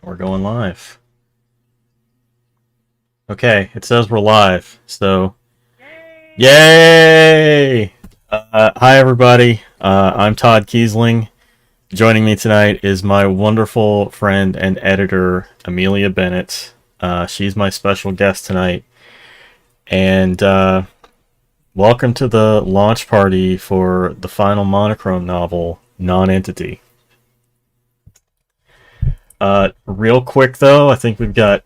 We're going live. Okay, it says we're live, so yay! Hi everybody, I'm Todd Keisling. Joining me tonight is my wonderful friend and editor, Amelia Bennett. She's my special guest tonight. And welcome to the launch party for the final Monochrome novel, NONENTITY. Real quick though, I think we've got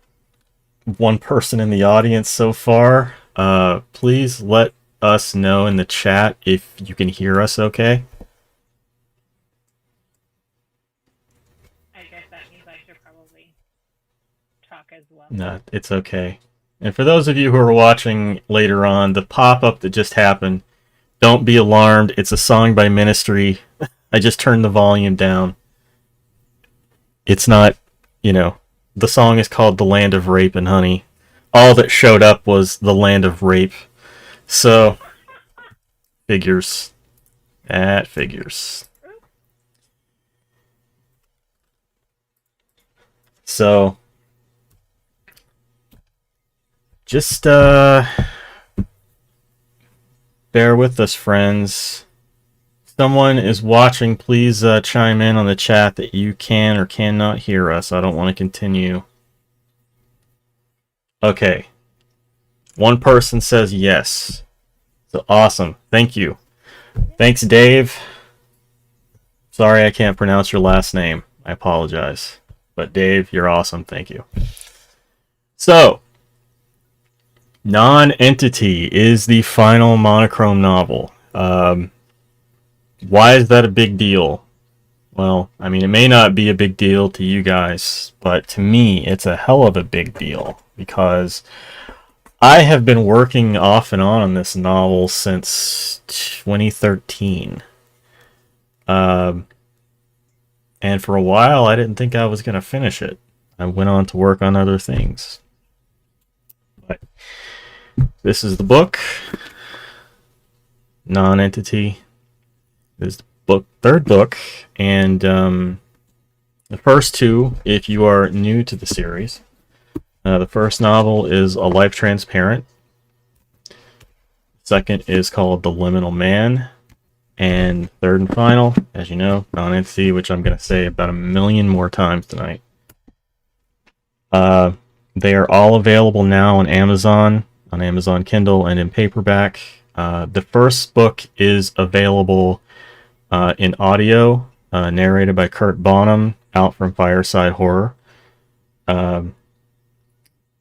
one person in the audience so far. Please let us know in the chat if you can hear us okay. I guess that means I should probably talk as well. No, it's okay. And for those of you who are watching later on, the pop-up that just happened, don't be alarmed. It's a song by Ministry. I just turned the volume down. It's not, the song is called The Land of Rape and Honey. All that showed up was The Land of Rape. So, figures. That figures. So, just bear with us, friends. If someone is watching, please chime in on the chat that you can or cannot hear us. I don't want to continue. Okay. One person says yes. So awesome. Thank you. Thanks, Dave. Sorry I can't pronounce your last name. I apologize. But Dave, you're awesome. Thank you. So, NONENTITY is the final Monochrome novel. Why is that a big deal? Well, I mean, it may not be a big deal to you guys, but to me, it's a hell of a big deal because I have been working off and on this novel since 2013. And for a while, I didn't think I was going to finish it. I went on to work on other things. But this is the book. NONENTITY. This is the third book. And the first two, if you are new to the series, the first novel is A Life Transparent. Second is called The Liminal Man. And third and final, as you know, NONENTITY, which I'm going to say about 1,000,000 more times tonight. They are all available now on Amazon Kindle, and in paperback. The first book is available in audio, narrated by Kurt Bonham, out from Fireside Horror. The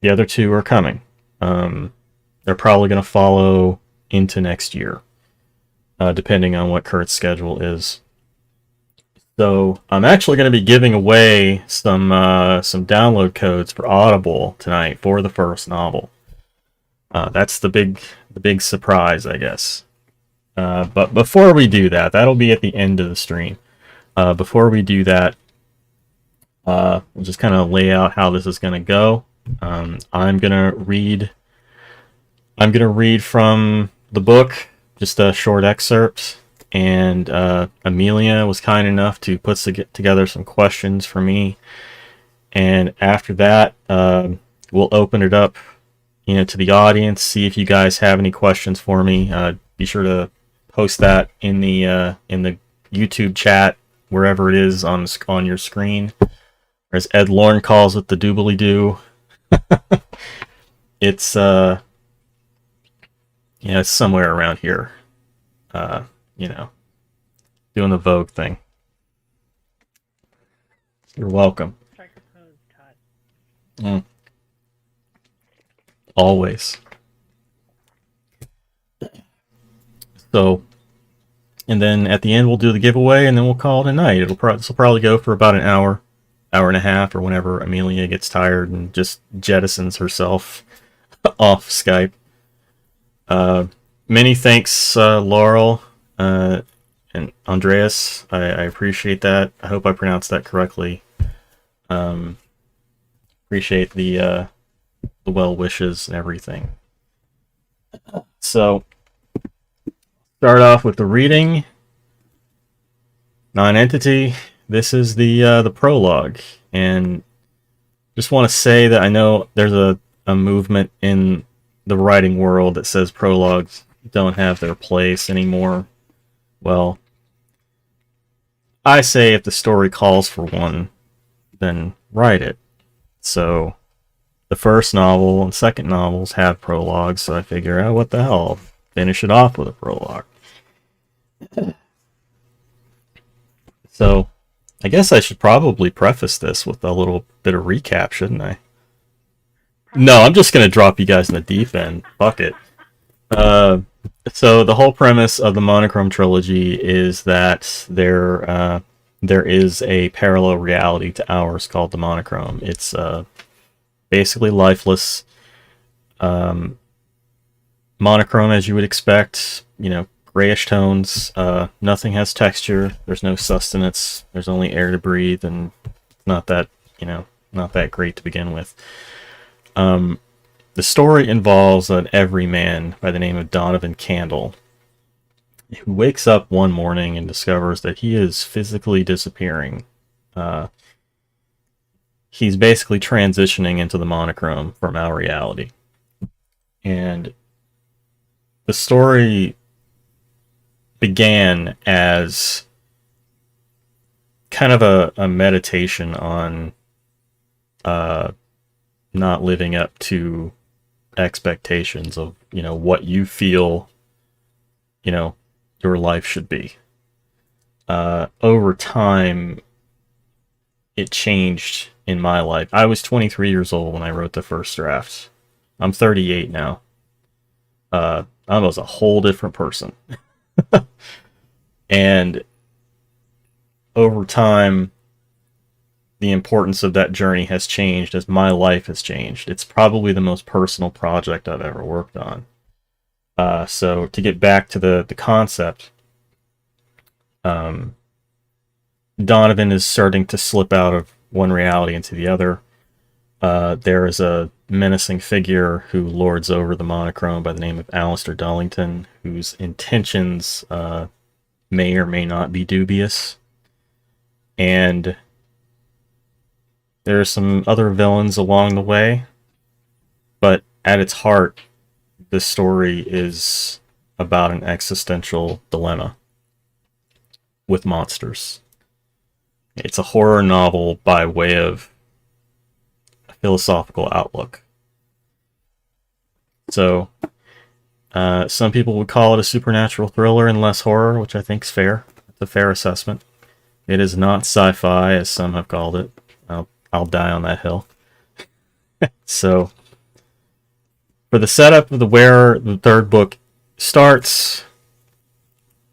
other two are coming. They're probably going to follow into next year. Depending on what Kurt's schedule is. So I'm actually going to be giving away some download codes for Audible tonight for the first novel. That's the big surprise, I guess. But before we do that, that'll be at the end of the stream. Before we do that, we'll just kind of lay out how this is going to go. I'm gonna read from the book. Just a short excerpt, and Amelia was kind enough to put together some questions for me, and after that, we'll open it up, to the audience. See if you guys have any questions for me. Be sure to post that in the YouTube chat, wherever it is on your screen, or as Ed Lorne calls it, the doobly doo. It's it's somewhere around here. Doing the Vogue thing. You're welcome. Strike a pose, Todd. Always. So, and then at the end we'll do the giveaway, and then we'll call it a night. This will probably go for about an hour and a half, or whenever Amelia gets tired and just jettisons herself off Skype. Many thanks, Laurel and Andreas. I appreciate that. I hope I pronounced that correctly. Appreciate the well wishes and everything. So, start off with the reading. NONENTITY. This is the prologue, and Just want to say that I know there's a movement in the writing world that says prologues don't have their place anymore. Well, I say if the story calls for one, then write it. So the first novel and second novels have prologues, so I figure out what the hell, finish it off with a prologue. So I guess I should probably preface this with a little bit of recap, shouldn't I? No, I'm just gonna drop you guys in the deep end. Fuck it. Uh, so the whole premise of the Monochrome Trilogy is that there is a parallel reality to ours called the Monochrome. It's basically lifeless, um, monochrome as you would expect. You know, grayish tones. Nothing has texture. There's no sustenance. There's only air to breathe, and not that not that great to begin with. Um, the story involves an everyman by the name of Donovan Candle, who wakes up one morning and discovers that he is physically disappearing. Uh, he's basically transitioning into the monochrome from our reality. And the story began as kind of a meditation on not living up to expectations of, what you feel, your life should be. Over time, it changed in my life. I was 23 years old when I wrote the first draft. I'm 38 now. I was a whole different person. And over time, the importance of that journey has changed as my life has changed. It's probably the most personal project I've ever worked on. So to get back to the concept, Donovan is starting to slip out of one reality into the other. There is a menacing figure who lords over the monochrome by the name of Alistair Dullington, whose intentions may or may not be dubious. And there are some other villains along the way, but at its heart, the story is about an existential dilemma with monsters. It's a horror novel by way of a philosophical outlook. So, some people would call it a supernatural thriller and less horror, which I think is fair. It's a fair assessment. It is not sci-fi, as some have called it. I'll die on that hill. So, for the setup of where the third book starts,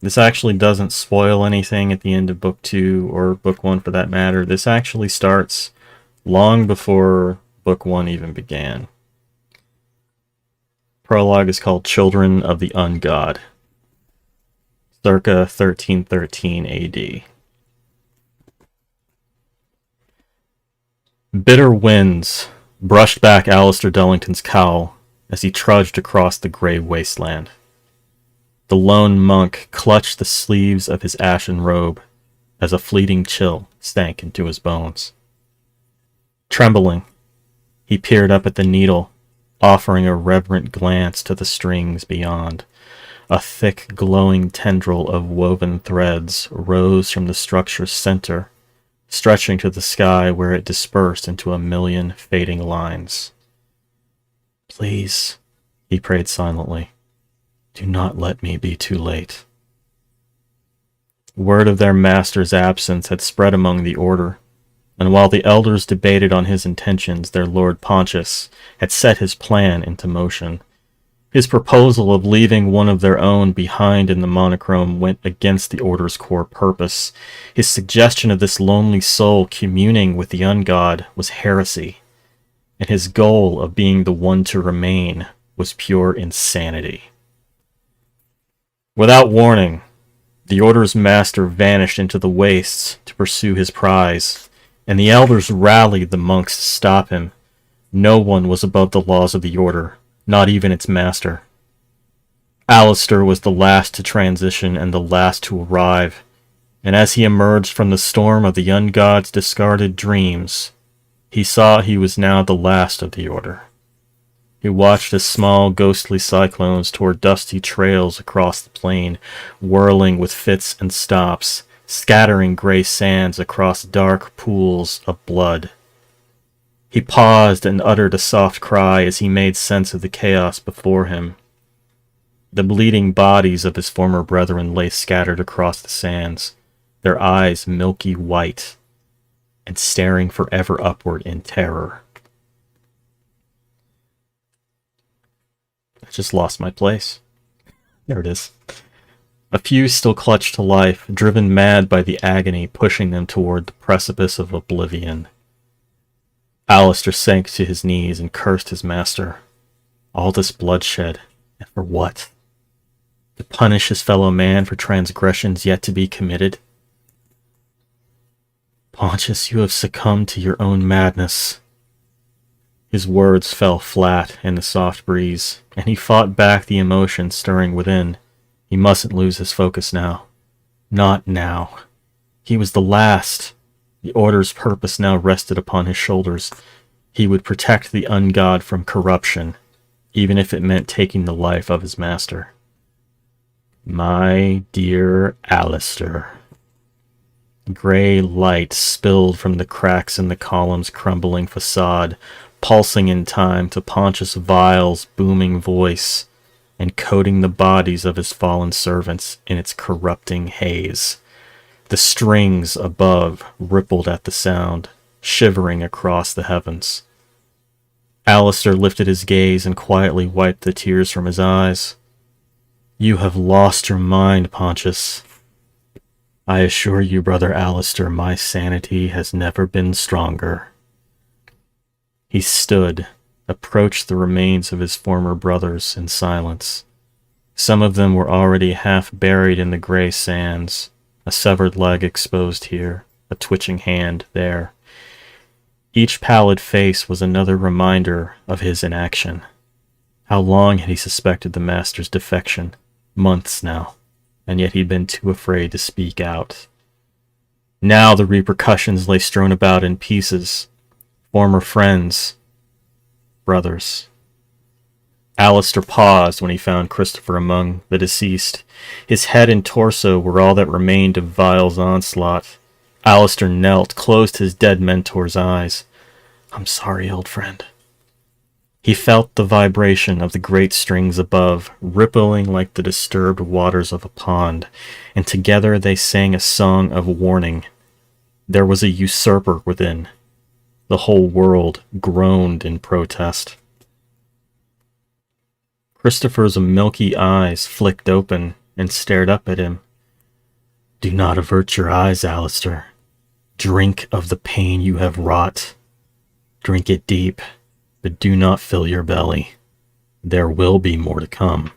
this actually doesn't spoil anything at the end of book 2, or book 1 for that matter. This actually starts long before book 1 even began. Prologue is called Children of the Ungod, circa 1313 AD. Bitter winds brushed back Alistair Dullington's cowl as he trudged across the grey wasteland. The lone monk clutched the sleeves of his ashen robe as a fleeting chill sank into his bones. Trembling, he peered up at the needle, offering a reverent glance to the strings beyond. A thick, glowing tendril of woven threads rose from the structure's center, stretching to the sky where it dispersed into a million fading lines. Please, he prayed silently, do not let me be too late. Word of their master's absence had spread among the order, and while the elders debated on his intentions, their lord Pontius had set his plan into motion. His proposal of leaving one of their own behind in the monochrome went against the Order's core purpose. His suggestion of this lonely soul communing with the ungod was heresy, and his goal of being the one to remain was pure insanity. Without warning, the Order's master vanished into the wastes to pursue his prize, and the elders rallied the monks to stop him. No one was above the laws of the Order, not even its master. Alistair was the last to transition and the last to arrive, and as he emerged from the storm of the ungod's discarded dreams, He saw he was now the last of the order. He watched as small, ghostly cyclones tore dusty trails across the plain, whirling with fits and stops, scattering gray sands across dark pools of blood. He paused and uttered a soft cry as he made sense of the chaos before him. The bleeding bodies of his former brethren lay scattered across the sands, their eyes milky white, and staring forever upward in terror. I just lost my place. There it is. A few still clutched to life, driven mad by the agony pushing them toward the precipice of oblivion. Alistair sank to his knees and cursed his master. All this bloodshed, and for what? To punish his fellow man for transgressions yet to be committed? Pontius, you have succumbed to your own madness. His words fell flat in the soft breeze, and he fought back the emotion stirring within. He mustn't lose his focus now. Not now. He was the last. The Order's purpose now rested upon his shoulders. He would protect the ungod from corruption, even if it meant taking the life of his master. My dear Alistair. Gray light spilled from the cracks in the column's crumbling facade, pulsing in time to Pontius Vile's booming voice, and coating the bodies of his fallen servants in its corrupting haze. The strings above rippled at the sound, shivering across the heavens. Alistair lifted his gaze and quietly wiped the tears from his eyes. You have lost your mind, Pontius. I assure you, Brother Alistair, my sanity has never been stronger. He stood, approached the remains of his former brothers in silence. Some of them were already half buried in the gray sands, a severed leg exposed here, a twitching hand there. Each pallid face was another reminder of his inaction. How long had he suspected the master's defection? Months now, and yet he'd been too afraid to speak out. Now the repercussions lay strewn about in pieces. Former friends, brothers. Alistair paused when he found Christopher among the deceased. His head and torso were all that remained of Vile's onslaught. Alistair knelt, closed his dead mentor's eyes. I'm sorry, old friend. He felt the vibration of the great strings above, rippling like the disturbed waters of a pond, and together they sang a song of warning. There was a usurper within. The whole world groaned in protest. Christopher's milky eyes flicked open and stared up at him. Do not avert your eyes, Alistair. Drink of the pain you have wrought. Drink it deep, but do not fill your belly. There will be more to come.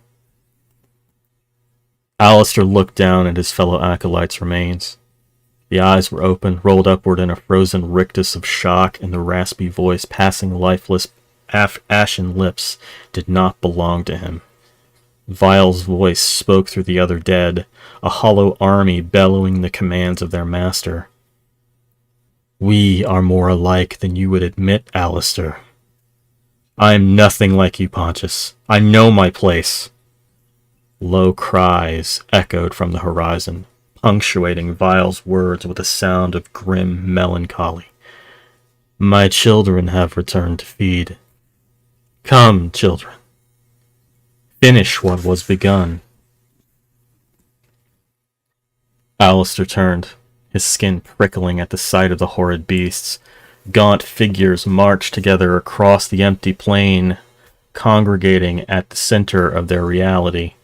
Alistair looked down at his fellow acolyte's remains. The eyes were open, rolled upward in a frozen rictus of shock, and the raspy voice passing lifeless, ashen lips did not belong to him. Vile's voice spoke through the other dead, a hollow army bellowing the commands of their master. We are more alike than you would admit, Alistair. I am nothing like you, Pontius. I know my place. Low cries echoed from the horizon, punctuating Vile's words with a sound of grim melancholy. My children have returned to feed. Come, children. Finish what was begun. Alistair turned, his skin prickling at the sight of the horrid beasts. Gaunt figures marched together across the empty plain, congregating at the center of their reality,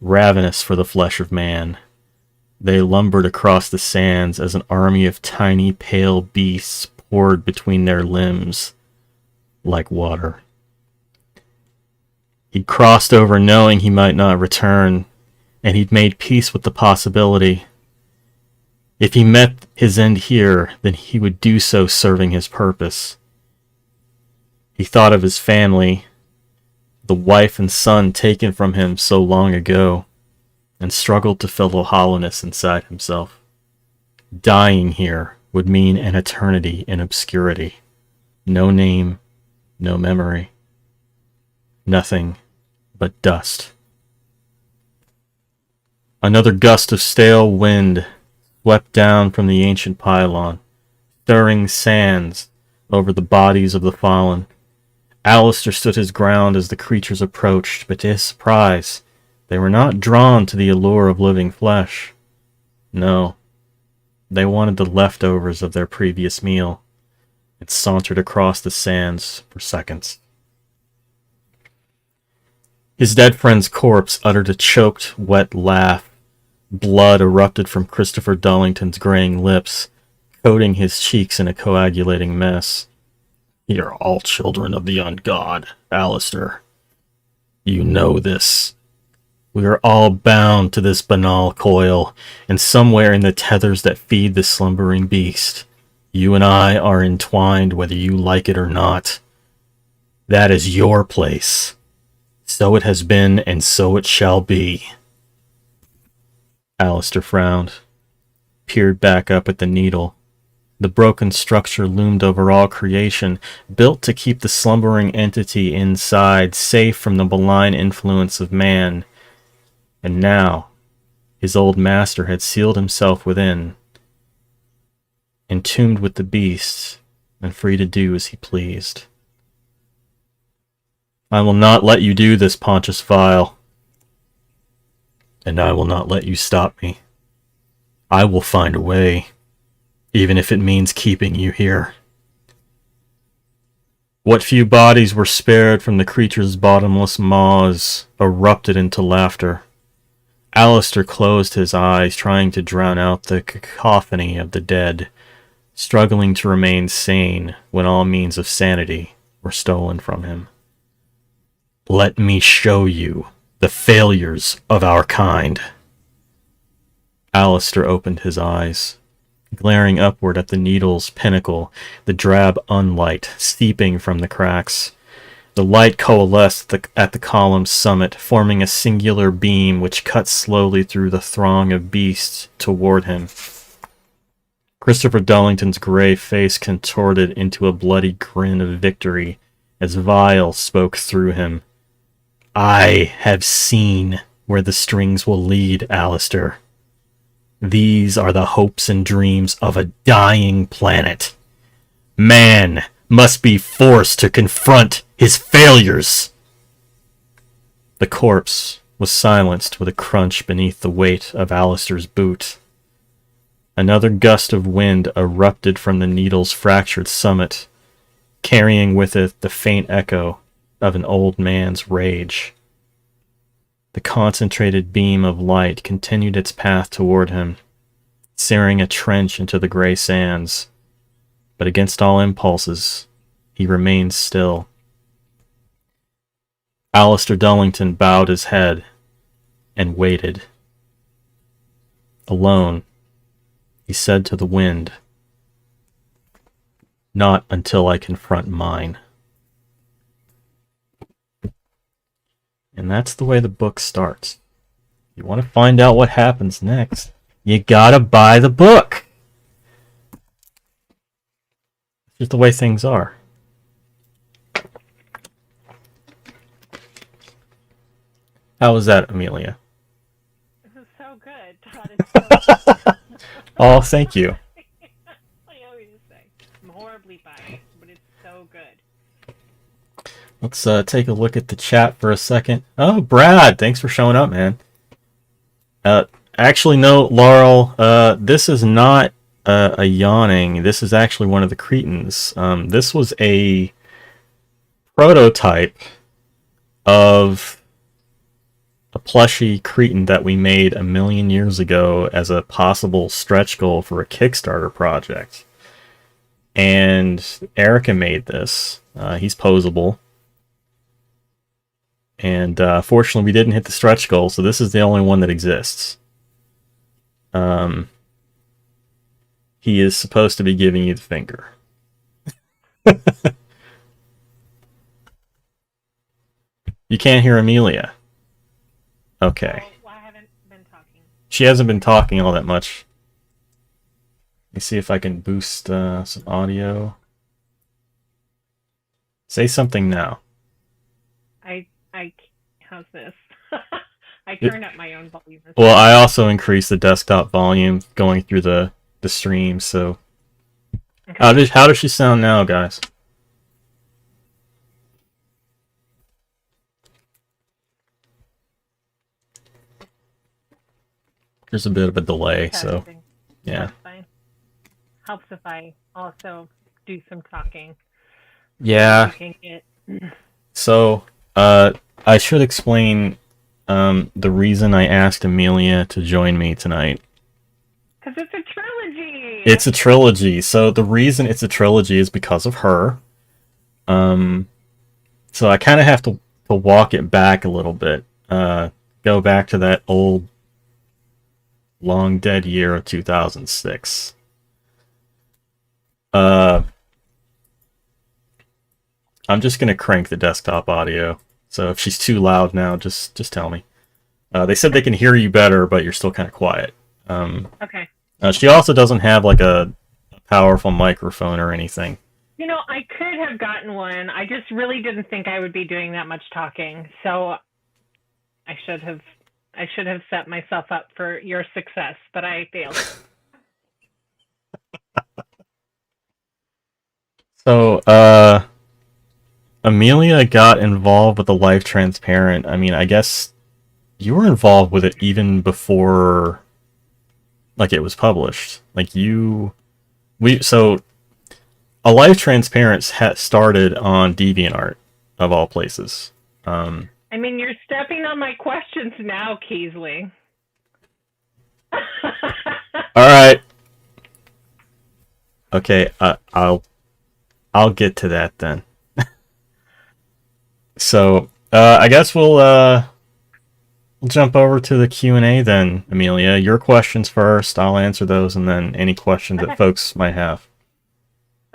ravenous for the flesh of man. They lumbered across the sands as an army of tiny, pale beasts poured between their limbs like water. He'd crossed over knowing he might not return, and he'd made peace with the possibility. If he met his end here, then he would do so serving his purpose. He thought of his family, the wife and son taken from him so long ago, and struggled to fill the hollowness inside himself. Dying here would mean an eternity in obscurity. No name, no memory. Nothing but dust. Another gust of stale wind swept down from the ancient pylon, stirring sands over the bodies of the fallen. Alistair stood his ground as the creatures approached, but to his surprise, they were not drawn to the allure of living flesh. No, they wanted the leftovers of their previous meal, and sauntered across the sands for seconds. His dead friend's corpse uttered a choked, wet laugh. Blood erupted from Christopher Dullington's graying lips, coating his cheeks in a coagulating mess. "You're all children of the ungod, Alistair. You know this. We are all bound to this banal coil, and somewhere in the tethers that feed the slumbering beast, you and I are entwined whether you like it or not. That is your place. So it has been, and so it shall be." Alistair frowned, peered back up at the needle. The broken structure loomed over all creation, built to keep the slumbering entity inside, safe from the malign influence of man. And now, his old master had sealed himself within, entombed with the beast, and free to do as he pleased. "I will not let you do this, Pontius Vile. And I will not let you stop me. I will find a way, even if it means keeping you here." What few bodies were spared from the creature's bottomless maws erupted into laughter. Alistair closed his eyes, trying to drown out the cacophony of the dead, struggling to remain sane when all means of sanity were stolen from him. "Let me show you the failures of our kind." Alistair opened his eyes, glaring upward at the needle's pinnacle, the drab unlight seeping from the cracks. The light coalesced at the column's summit, forming a singular beam which cut slowly through the throng of beasts toward him. Christopher Dullington's gray face contorted into a bloody grin of victory as Vile spoke through him. "I have seen where the strings will lead, Alistair. These are the hopes and dreams of a dying planet. Man must be forced to confront his failures." The corpse was silenced with a crunch beneath the weight of Alistair's boot. Another gust of wind erupted from the needle's fractured summit, carrying with it the faint echo of an old man's rage. The concentrated beam of light continued its path toward him, searing a trench into the gray sands, but against all impulses, he remained still. Alistair Dullington bowed his head and waited. Alone, he said to the wind, "Not until I confront mine." And that's the way the book starts. You want to find out what happens next, you gotta buy the book. It's just the way things are. How was that, Amelia? This is so good, Todd. It's so good. Oh, thank you. I always say I'm horribly biased, but it's so good. Let's take a look at the chat for a second. Oh, Brad, thanks for showing up, man. Actually, no, Laurel, this is not a yawning. This is actually one of the Cretans. This was a prototype of a plushy Cretan that we made 1,000,000 years ago as a possible stretch goal for a Kickstarter project. And Erica made this. He's posable. And fortunately, we didn't hit the stretch goal, so this is the only one that exists. He is supposed to be giving you the finger. You can't hear Amelia. Okay. Well, I haven't been talking. She hasn't been talking all that much. Let me see if I can boost some audio. Say something now. How's this? I It, turned up my own volume. well, I also increased the desktop volume going through the stream. So Okay. how does she sound now, guys? There's a bit of a delay, so Testing. yeah. That's fine. Helps if I also do some talking. Yeah. We can get. So, I should explain the reason I asked Amelia to join me tonight. Because it's a trilogy. It's a trilogy. So the reason it's a trilogy is because of her. Um, so I kind of have to walk it back a little bit. Go back to that old, long dead year of 2006. Uh, I'm just gonna crank the desktop audio. So if she's too loud now, just tell me. They said they can hear you better, but you're still kind of quiet. Okay. She also doesn't have like a powerful microphone or anything. You know, I could have gotten one. I just really didn't think I would be doing that much talking. So I should have set myself up for your success, but I failed. So, Amelia got involved with the Life Transparent. I mean, I guess you were involved with it even before, like, it was published. So a Life Transparent started on DeviantArt, of all places. I mean, you're stepping on my questions now, Keisling. All right. Okay, I'll get to that then. So, I guess we'll jump over to the Q&A then, Amelia. Your questions first. I'll answer those, and then any questions that folks might have.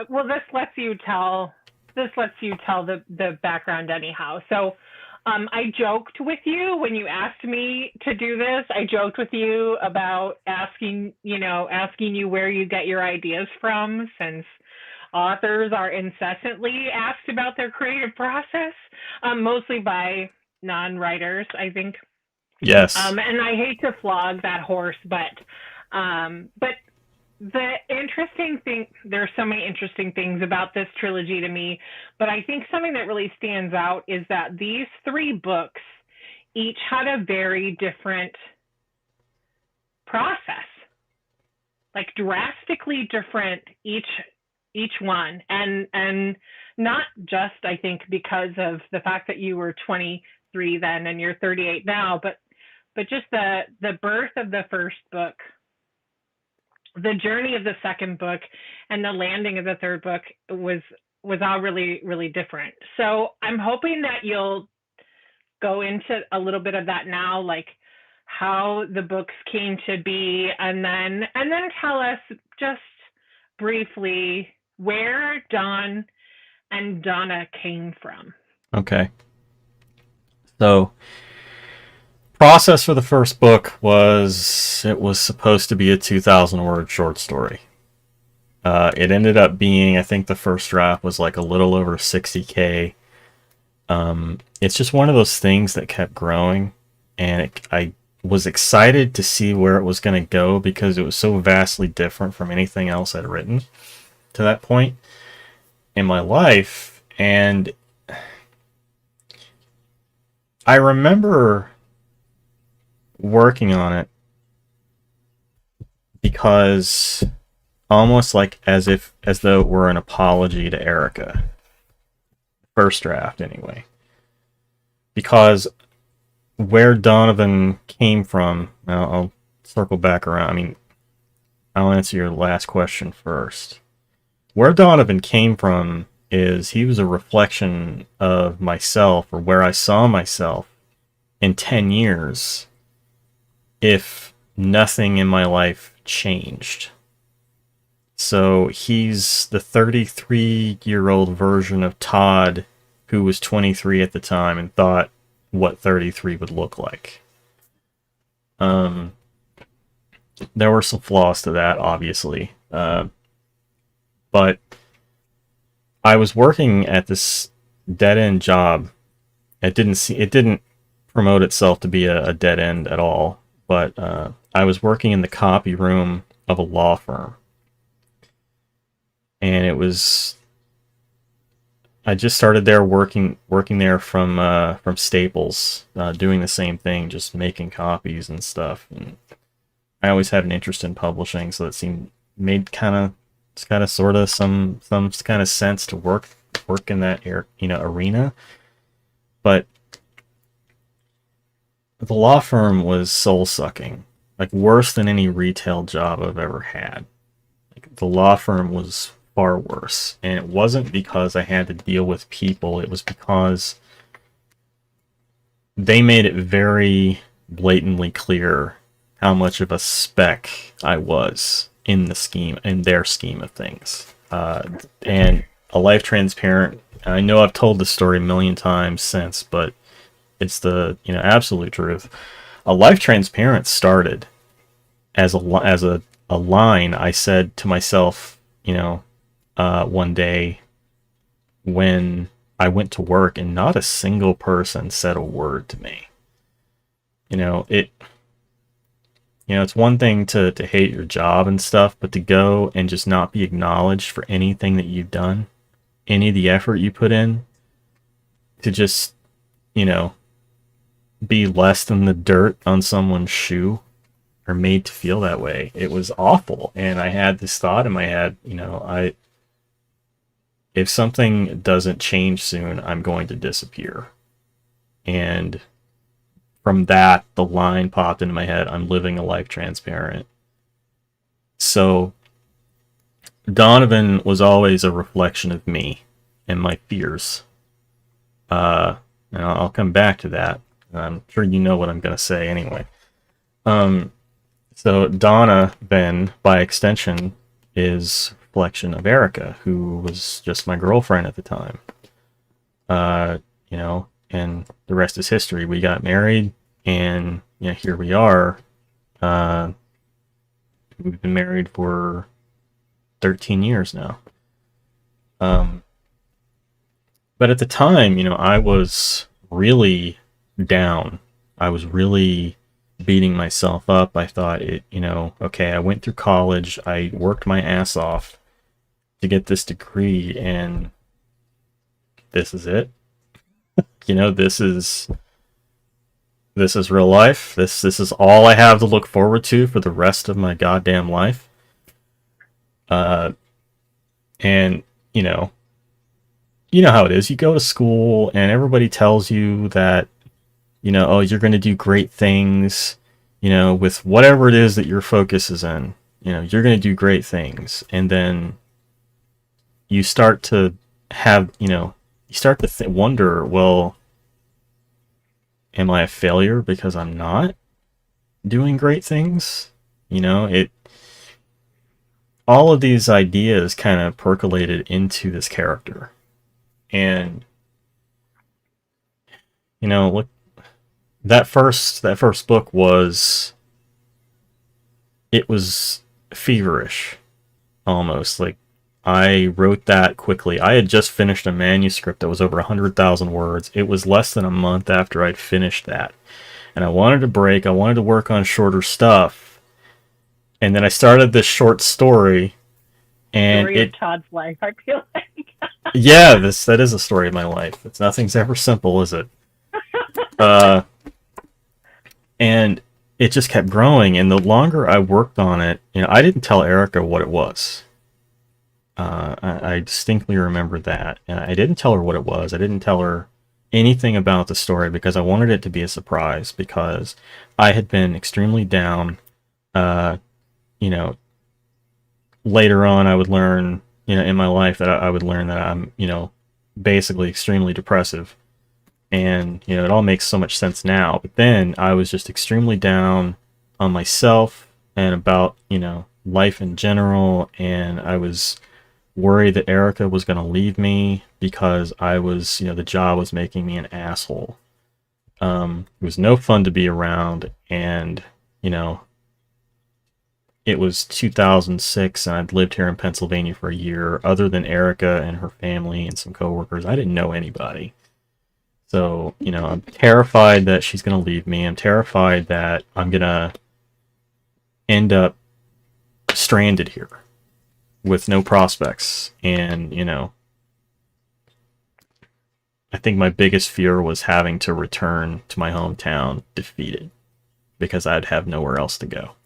Well, this lets you tell the background anyhow. So, I joked with you when you asked me to do this. I joked with you about asking you where you get your ideas from, since authors are incessantly asked about their creative process, mostly by non-writers, I think. Yes. And I hate to flog that horse, but the interesting thing, there are so many interesting things about this trilogy to me, but I think something that really stands out is that these three books each had a very different process, like drastically different each one, and not just, I think, because of the fact that you were 23 then and you're 38 now, but just the birth of the first book, the journey of the second book, and the landing of the third book was all really, really different. So I'm hoping that you'll go into a little bit of that now, like how the books came to be, and then tell us just briefly where Don and Donna came from. Okay. So, process for the first book was it was supposed to be a 2,000 word short story. It ended up being, I think the first draft was like a little over 60K. It's just one of those things that kept growing, and I was excited to see where it was going to go because it was so vastly different from anything else I'd written to that point in my life. And I remember working on it because almost like as though it were an apology to Erica. First draft, anyway. Because where Donovan came from, I'll circle back around. I mean, I'll answer your last question first. Where Donovan came from is he was a reflection of myself, or where I saw myself in 10 years if nothing in my life changed. So he's the 33-year-old version of Todd, who was 23 at the time and thought what 33 would look like. There were some flaws to that, obviously. But I was working at this dead end job. It didn't promote itself to be a dead end at all. But I was working in the copy room of a law firm, and it was I just started there working there from Staples, doing the same thing, just making copies and stuff. And I always had an interest in publishing, so it seemed made kind of sort of some kind of sense to work in that arena. But the law firm was soul sucking, like worse than any retail job I've ever had. Like, the law firm was far worse, and it wasn't because I had to deal with people. It was because they made it very blatantly clear how much of a spec I was in their scheme of things. And a life transparent. I know I've told this story a million times since, but it's the absolute truth. A life transparent started as a line I said to myself, one day when I went to work, and not a single person said a word to me. It it's one thing to hate your job and stuff, but to go and just not be acknowledged for anything that you've done, any of the effort you put in, to just, you know, be less than the dirt on someone's shoe, or made to feel that way. It was awful. And I had this thought in my head, if something doesn't change soon, I'm going to disappear. And from that, the line popped into my head, I'm living a life transparent. So Donovan was always a reflection of me and my fears. And I'll come back to that. I'm sure you know what I'm going to say anyway. So Donna, then, by extension, is a reflection of Erica, who was just my girlfriend at the time. And the rest is history. We got married, and here we are. We've been married for 13 years now. But at the time, I was really down. I was really beating myself up. I thought okay, I went through college, I worked my ass off to get this degree, and this is it. This is real life. This is all I have to look forward to for the rest of my goddamn life. And you know how it is. You go to school and everybody tells you that, oh, you're going to do great things, with whatever it is that your focus is in. You're going to do great things. And then you start to have, wonder, well, am I a failure because I'm not doing great things? All of these ideas kind of percolated into this character. And look, that first book was feverish, almost. Like, I wrote that quickly. I had just finished a manuscript that was over 100,000 words. It was less than a month after I'd finished that, and I wanted to break. I wanted to work on shorter stuff, and then I started this short story. And story of Todd's life, I feel like. Yeah, that is a story of my life. Nothing's ever simple, is it? And it just kept growing, and the longer I worked on it, I didn't tell Erica what it was. I distinctly remember that. And I didn't tell her what it was. I didn't tell her anything about the story because I wanted it to be a surprise, because I had been extremely down. Later on, I would learn, in my life, that I would learn that I'm, basically extremely depressive. And, it all makes so much sense now. But then I was just extremely down on myself and about, life in general. And I was worried that Erica was going to leave me because I was, the job was making me an asshole. It was no fun to be around. And, it was 2006 and I'd lived here in Pennsylvania for a year. Other than Erica and her family and some coworkers, I didn't know anybody. So, I'm terrified that she's going to leave me. I'm terrified that I'm going to end up stranded here with no prospects. And, I think my biggest fear was having to return to my hometown defeated because I'd have nowhere else to go.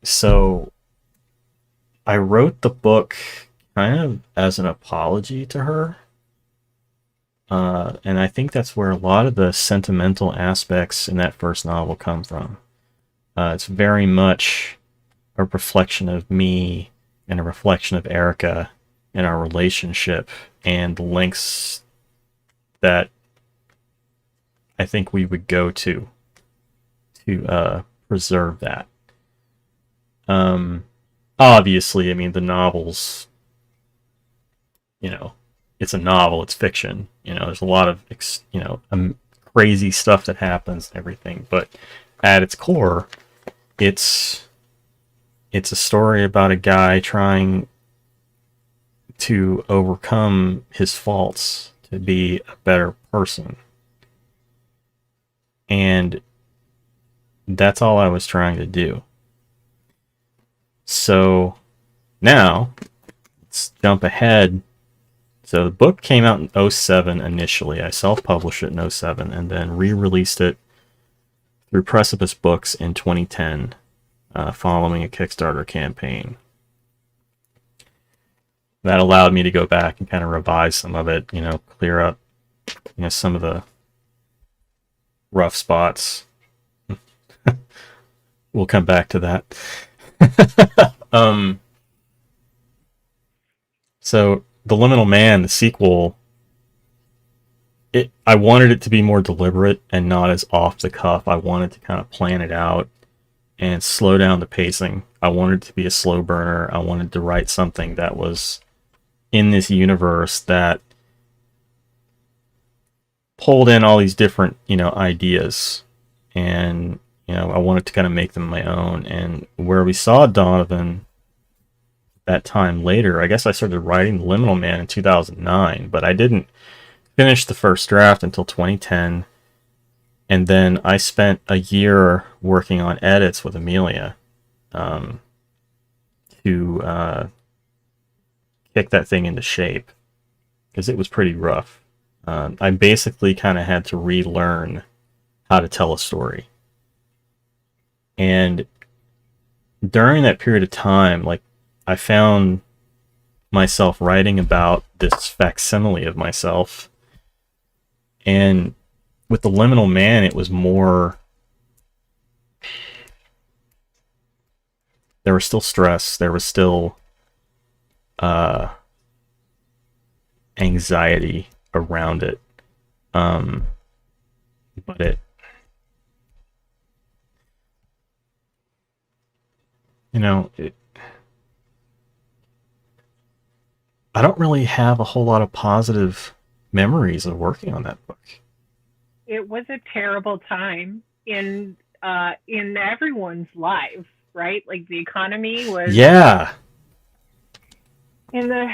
So I wrote the book kind of as an apology to her. And I think that's where a lot of the sentimental aspects in that first novel come from. It's very much a reflection of me and a reflection of Erica and our relationship and the lengths that I think we would go to preserve that. Obviously, I mean, the novels, it's a novel, it's fiction. There's a lot of, crazy stuff that happens and everything. But at its core, it's a story about a guy trying to overcome his faults to be a better person. And that's all I was trying to do. So now, let's jump ahead. So the book came out in 2007 initially. I self-published it in 2007 and then re-released it through Precipice Books in 2010, following a Kickstarter campaign. That allowed me to go back and kind of revise some of it, clear up, some of the rough spots. We'll come back to that. So The Liminal Man, the sequel, I wanted it to be more deliberate and not as off the cuff. I wanted to kind of plan it out and slow down the pacing. I wanted it to be a slow burner. I wanted to write something that was in this universe that pulled in all these different, ideas, and I wanted to kind of make them my own. And where we saw Donovan that time later, I guess I started writing The Liminal Man in 2009, but I didn't finish the first draft until 2010. And then I spent a year working on edits with Amelia to kick that thing into shape, because it was pretty rough. I basically kind of had to relearn how to tell a story. And during that period of time, I found myself writing about this facsimile of myself. And with The Liminal Man, it was more, there was still stress, there was still anxiety around it. But I don't really have a whole lot of positive memories of working on that book. It was a terrible time in everyone's life, right? Like the economy was in the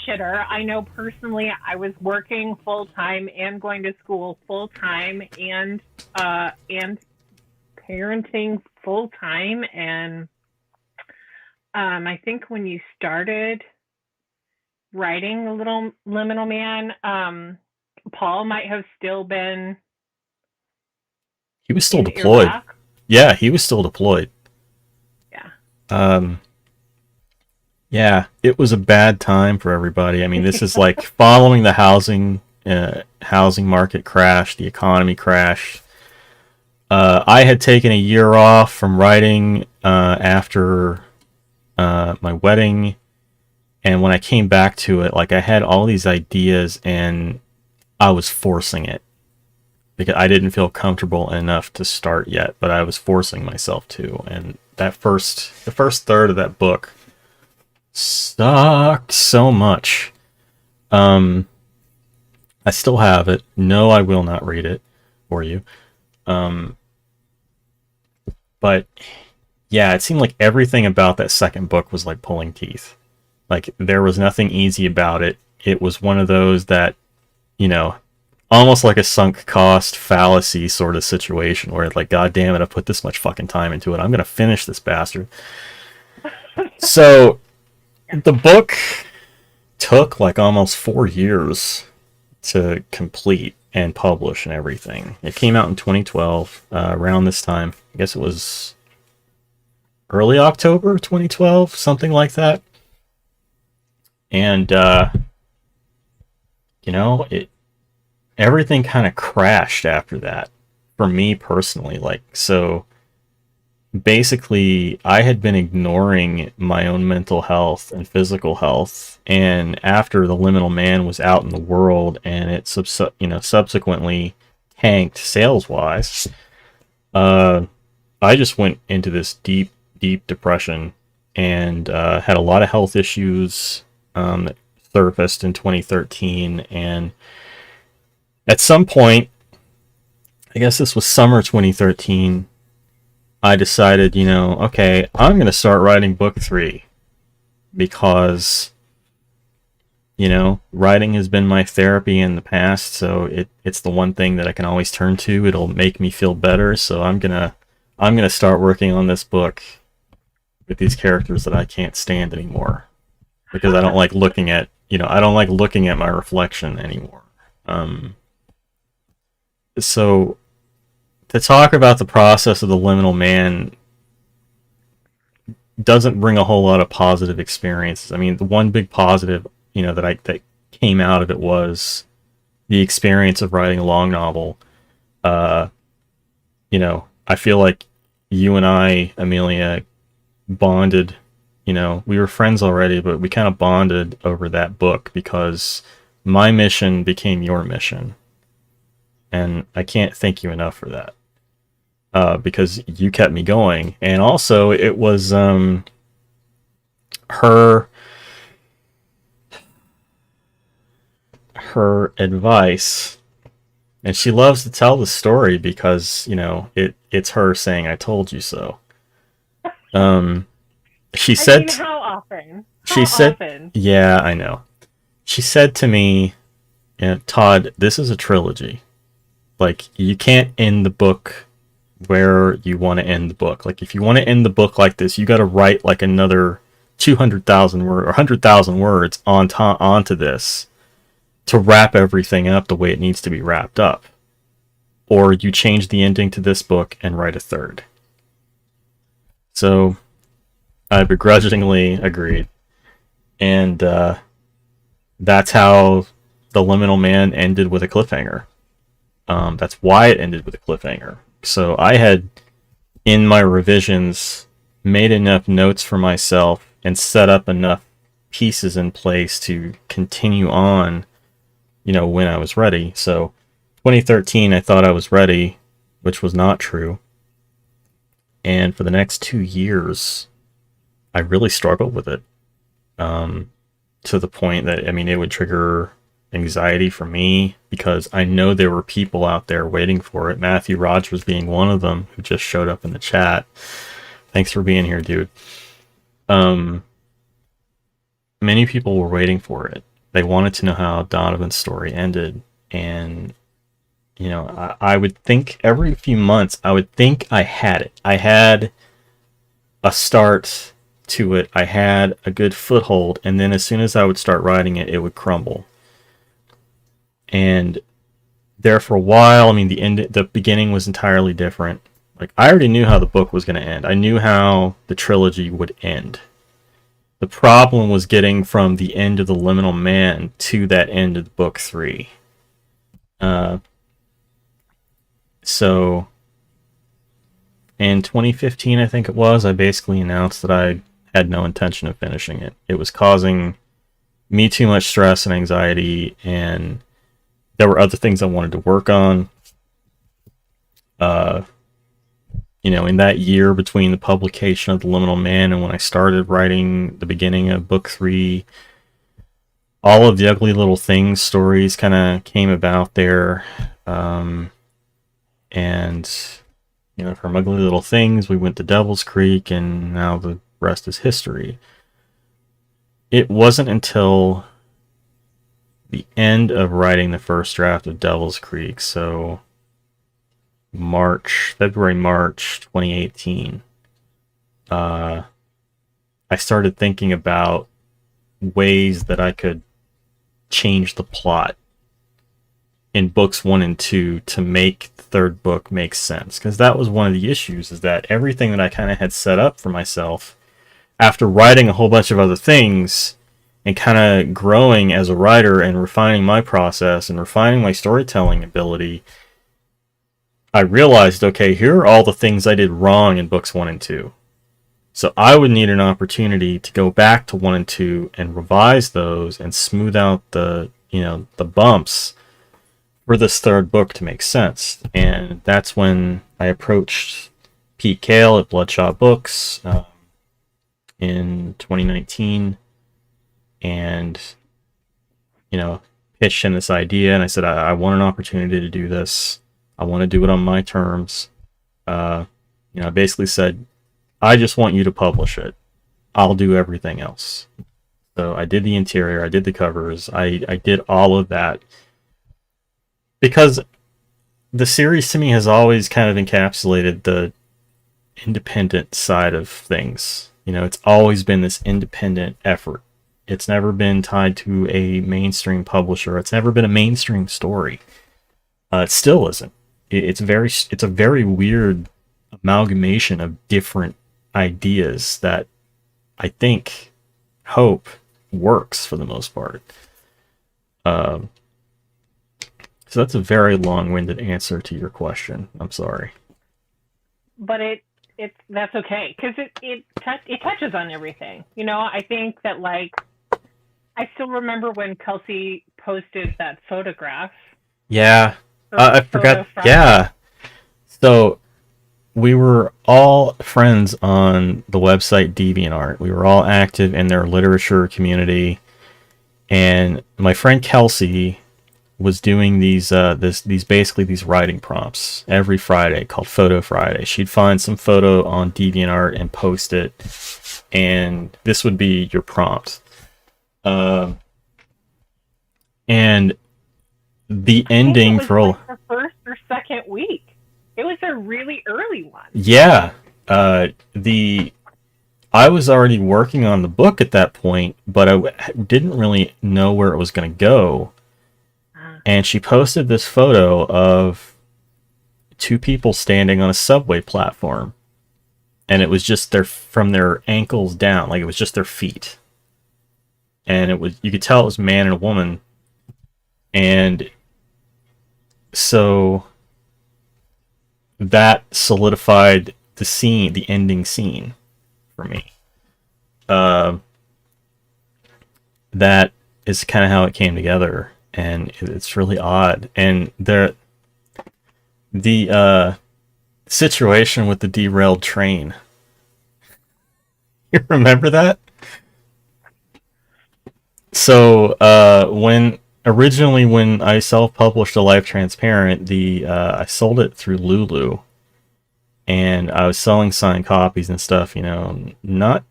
shitter. I know personally, I was working full time and going to school full time and parenting full time. And I think when you started writing The Liminal Man, Paul might have still been. He was still deployed. Iraq. Yeah, he was still deployed. Yeah. Yeah, it was a bad time for everybody. I mean, this is like following the housing market crash, the economy crashed. I had taken a year off from writing after my wedding, and when I came back to it, I had all these ideas and I was forcing it because I didn't feel comfortable enough to start yet, but I was forcing myself to. And the first third of that book sucked so much. I still have it. No, I will not read it for you. But yeah, it seemed like everything about that second book was like pulling teeth. Like there was nothing easy about it. It was one of those that, you know, almost like a sunk cost fallacy sort of situation where it's like, God damn it, I put this much fucking time into it. I'm gonna finish this bastard. So the book took like almost 4 years to complete and publish and everything. It came out in 2012, around this time. I guess it was early October 2012, something like that. And it everything kind of crashed after that for me personally. Like, so basically I had been ignoring my own mental health and physical health, and after the Liminal Man was out in the world and it subsequently tanked sales wise, I just went into this deep depression and had a lot of health issues that surfaced in 2013. And at some point, I guess this was summer 2013, I decided, okay, I'm going to start writing book 3 because, writing has been my therapy in the past, so it's the one thing that I can always turn to. It'll make me feel better, so I'm gonna start working on this book with these characters that I can't stand anymore because I don't like looking at, I don't like looking at my reflection anymore. So to talk about the process of the Liminal Man doesn't bring a whole lot of positive experiences. I mean, the one big positive, that came out of it was the experience of writing a long novel. Uh, I feel like you and I, Amelia, bonded. We were friends already, but we kind of bonded over that book because my mission became your mission, and I can't thank you enough for that. Because you kept me going, and also it was her advice, and she loves to tell the story because it's her saying "I told you so." She I said, mean, how often? she How said, often? yeah, I know. She said to me, Todd, this is a trilogy. Like, you can't end the book where you want to end the book. Like, if you want to end the book like this, you got to write like another 200,000 words or 100,000 words onto this to wrap everything up the way it needs to be wrapped up. Or you change the ending to this book and write a third. So I begrudgingly agreed. And that's how The Liminal Man ended with a cliffhanger. That's why it ended with a cliffhanger. So I had, in my revisions, made enough notes for myself and set up enough pieces in place to continue on, when I was ready. So 2013, I thought I was ready, which was not true. And for the next 2 years, I really struggled with it. To the point that, I mean, it would trigger anxiety for me because I know there were people out there waiting for it. Matthew Rogers being one of them, who just showed up in the chat. Thanks for being here, dude. Many people were waiting for it. They wanted to know how Donovan's story ended. And, I would think every few months, I would think I had it. I had a start to it. I had a good foothold. And then as soon as I would start writing it, it would crumble. And there for a while, I mean, the beginning was entirely different. Like, I already knew how the book was going to end. I knew how the trilogy would end. The problem was getting from the end of The Liminal Man to that end of the book 3. So in 2015, I think it was, I basically announced that I had no intention of finishing it. It was causing me too much stress and anxiety, and there were other things I wanted to work on. In that year between the publication of The Liminal Man and when I started writing the beginning of book 3, all of the Ugly Little Things stories kind of came about there. And from Ugly Little Things, we went to Devil's Creek, and now the rest is history. It wasn't until the end of writing the first draft of Devil's Creek, so February, March 2018, I started thinking about ways that I could change the plot in books 1 and 2 to make the third book make sense. Because that was one of the issues, is that everything that I kind of had set up for myself after writing a whole bunch of other things and kind of growing as a writer and refining my process and refining my storytelling ability, I realized, okay, here are all the things I did wrong in books 1 and 2. So I would need an opportunity to go back to 1 and 2 and revise those and smooth out the bumps for this third book to make sense. And that's when I approached Pete Kale at Bloodshot Books in 2019 and pitched in this idea, and I said, I want an opportunity to do this. I want to do it on my terms. I basically said, I just want you to publish it. I'll do everything else. So I did the interior, I did the covers, I did all of that. Because the series to me has always kind of encapsulated the independent side of things. It's always been this independent effort. It's never been tied to a mainstream publisher. It's never been a mainstream story. It still isn't. It's a very weird amalgamation of different ideas that I hope works for the most part. So that's a very long-winded answer to your question. I'm sorry. But that's okay, because it touches on everything. I think that, like, I still remember when Kelsey posted that photograph. Yeah, I forgot. Yeah, so we were all friends on the website DeviantArt. We were all active in their literature community, and my friend Kelsey was doing these writing prompts every Friday called Photo Friday. She'd find some photo on DeviantArt and post it, and this would be your prompt. And the ending for all the first or second week. It was a really early one. Yeah. I was already working on the book at that point, but I didn't really know where it was going to go. And she posted this photo of two people standing on a subway platform. And it was just from their ankles down, like it was just their feet. And you could tell it was a man and a woman. And so that solidified the ending scene for me. That is kind of how it came together, and it's really odd. And the situation with the derailed train. You remember that? So when I self-published A Life Transparent, I sold it through Lulu, and I was selling signed copies and stuff. Not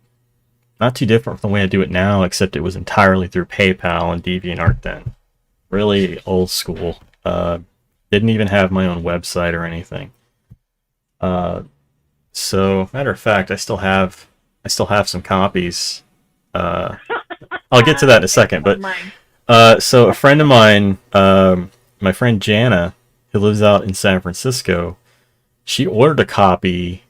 too different from the way I do it now, except it was entirely through PayPal and DeviantArt then. Really old school. Didn't even have my own website or anything. So matter of fact, I still have some copies. I'll get to that in a second, but so a friend of mine, my friend Jana, who lives out in San Francisco, she ordered a copy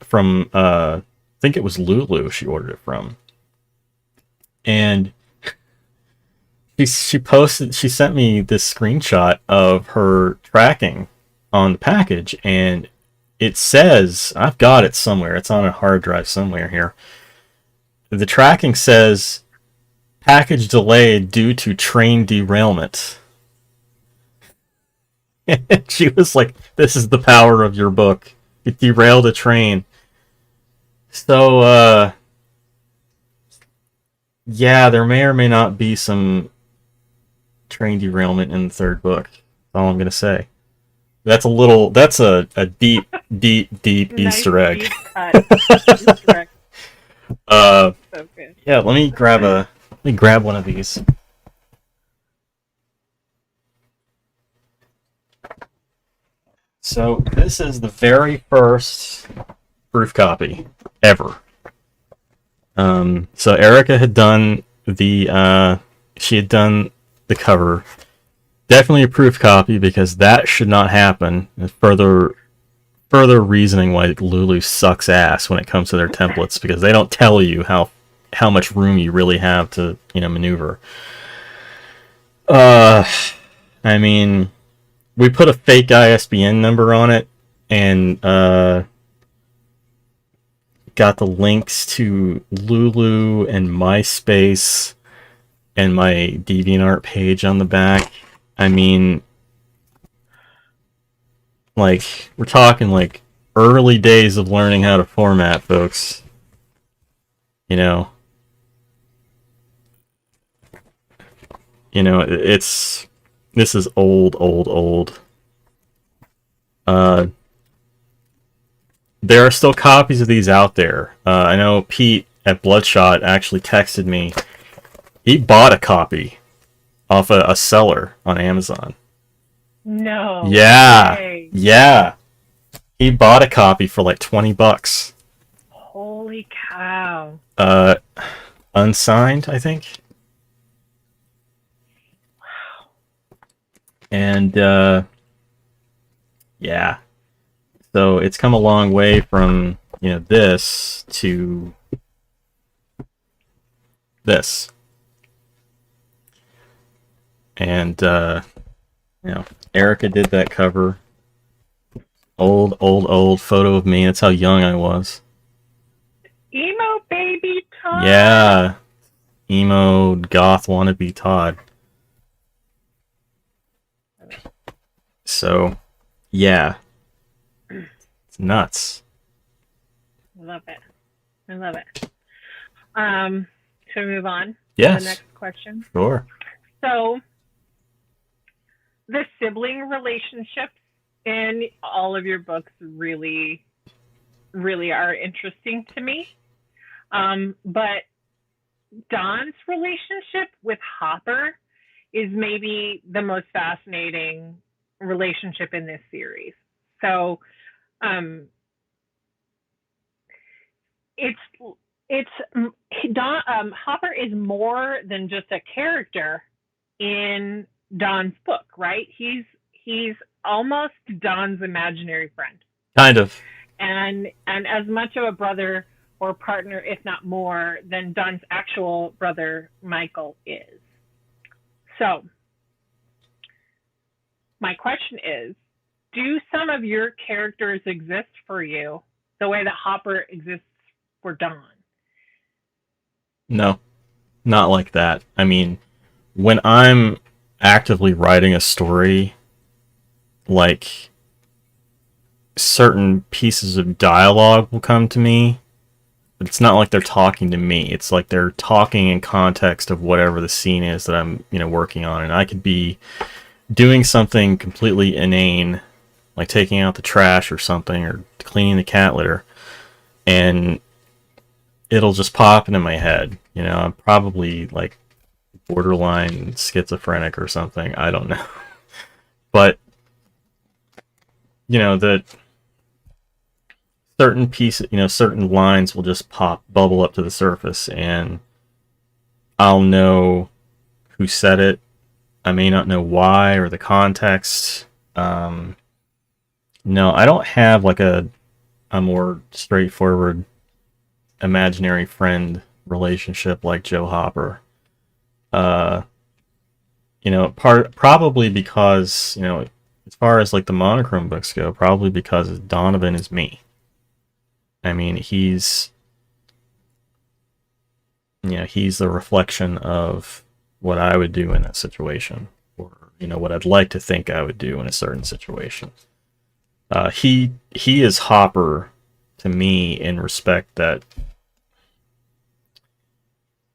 from I think it was Lulu she ordered it from. And she sent me this screenshot of her tracking on the package, and it says, I've got it somewhere, it's on a hard drive somewhere here. The tracking says, package delayed due to train derailment. She was like, this is the power of your book. It derailed a train. So, yeah, there may or may not be some train derailment in the third book. That's all I'm going to say. That's a little. That's a deep, deep, deep Nice Easter egg. deep cut. Easter egg. uh, So good. yeah. Let me grab one of these. So this is the very first proof copy ever. So Erica had done she had done the cover. Definitely a proof copy because that should not happen. And further reasoning why Lulu sucks ass when it comes to their templates, because they don't tell you how much room you really have to maneuver. Uh, I mean, we put a fake ISBN number on it, and got the links to Lulu and MySpace and my DeviantArt page on the back. I mean, like, we're talking like early days of learning how to format, folks. You know, it's this is old, old, old. Uh, there are still copies of these out there. I know Pete at Bloodshot actually texted me. He bought a copy off a seller on Amazon. No Yeah, way. yeah. He bought a copy for like $20. Holy cow. Uh, unsigned, I think. And yeah. So it's come a long way from this to this. And Erica did that cover. Old, old, old photo of me. That's how young I was. Emo baby Todd. Yeah. Emo goth wannabe Todd. So, yeah. It's nuts. I love it. I love it. Should we move on Yes. to the next question? Sure. So, the sibling relationships in all of your books really, really are interesting to me. But Don's relationship with Hopper is maybe the most fascinating relationship in this series. So, it's Don. Hopper is more than just a character in Don's book, right? He's almost Don's imaginary friend, Kind of. and as much of a brother or partner, if not more, than Don's actual brother Michael is. So, my question is, do some of your characters exist for you the way that Hopper exists for Don? No, not like that. I mean, when I'm actively writing a story, like, certain pieces of dialogue will come to me, but it's not like they're talking to me. It's like they're talking in context of whatever the scene is that I'm, working on. And I could be doing something completely inane, like taking out the trash or something, or cleaning the cat litter, and it'll just pop into my head. I'm probably like borderline schizophrenic or something. I don't know. But, that certain pieces, certain lines will just bubble up to the surface, and I'll know who said it. I may not know why or the context. No, I don't have like a more straightforward imaginary friend relationship like Joe Hopper. Probably because, as far as like the Monochrome books go, probably because Donovan is me. I mean, he's the reflection of what I would do in that situation, or what I'd like to think I would do in a certain situation. He is Hopper to me in respect that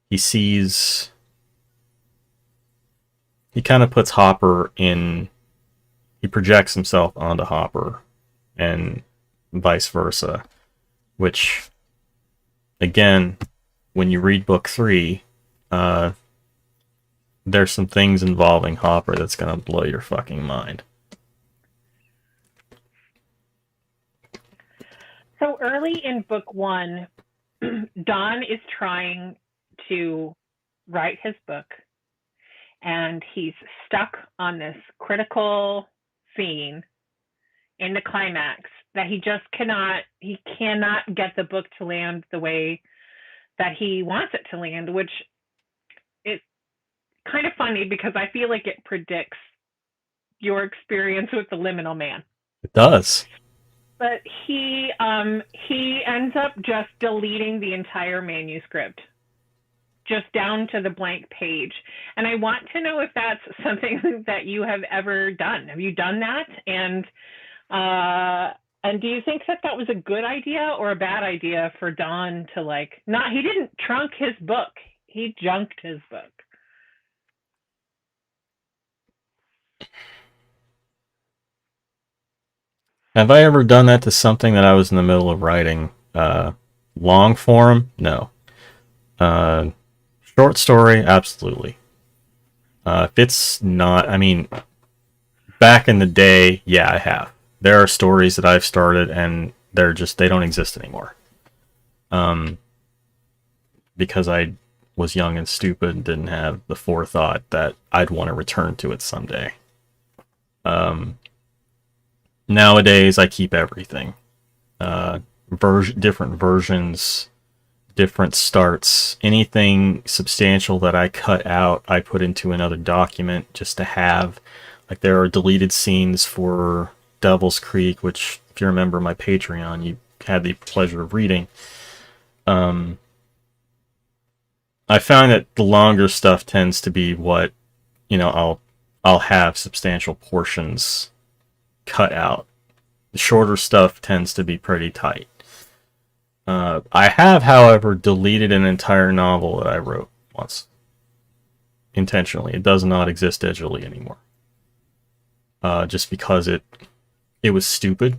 he kind of puts Hopper in he projects himself onto Hopper, and vice versa. Which, again, when you read book 3, there's some things involving Hopper that's gonna blow your fucking mind. So early in book 1, Don is trying to write his book, and he's stuck on this critical scene in the climax that he cannot get the book to land the way that he wants it to land, which is kind of funny because I feel like it predicts your experience with the Liminal Man. It does. But he ends up just deleting the entire manuscript, just down to the blank page. And I want to know if that's something that you have ever done. Have you done that? And do you think that was a good idea or a bad idea for Don to he didn't trunk his book, he junked his book. Have I ever done that to something that I was in the middle of writing? Long form? No. Short story? Absolutely. If it's not, I mean, back in the day, yeah, I have. There are stories that I've started and they don't exist anymore. Because I was young and stupid and didn't have the forethought that I'd want to return to it someday. Nowadays, I keep everything. Different versions, different starts. Anything substantial that I cut out, I put into another document just to have. Like, there are deleted scenes for Devil's Creek, which, if you remember my Patreon, you had the pleasure of reading. I find that the longer stuff tends to be what, I'll have substantial portions cut out. The shorter stuff tends to be pretty tight. I have, however, deleted an entire novel that I wrote once. Intentionally. It does not exist digitally anymore. Just because it was stupid,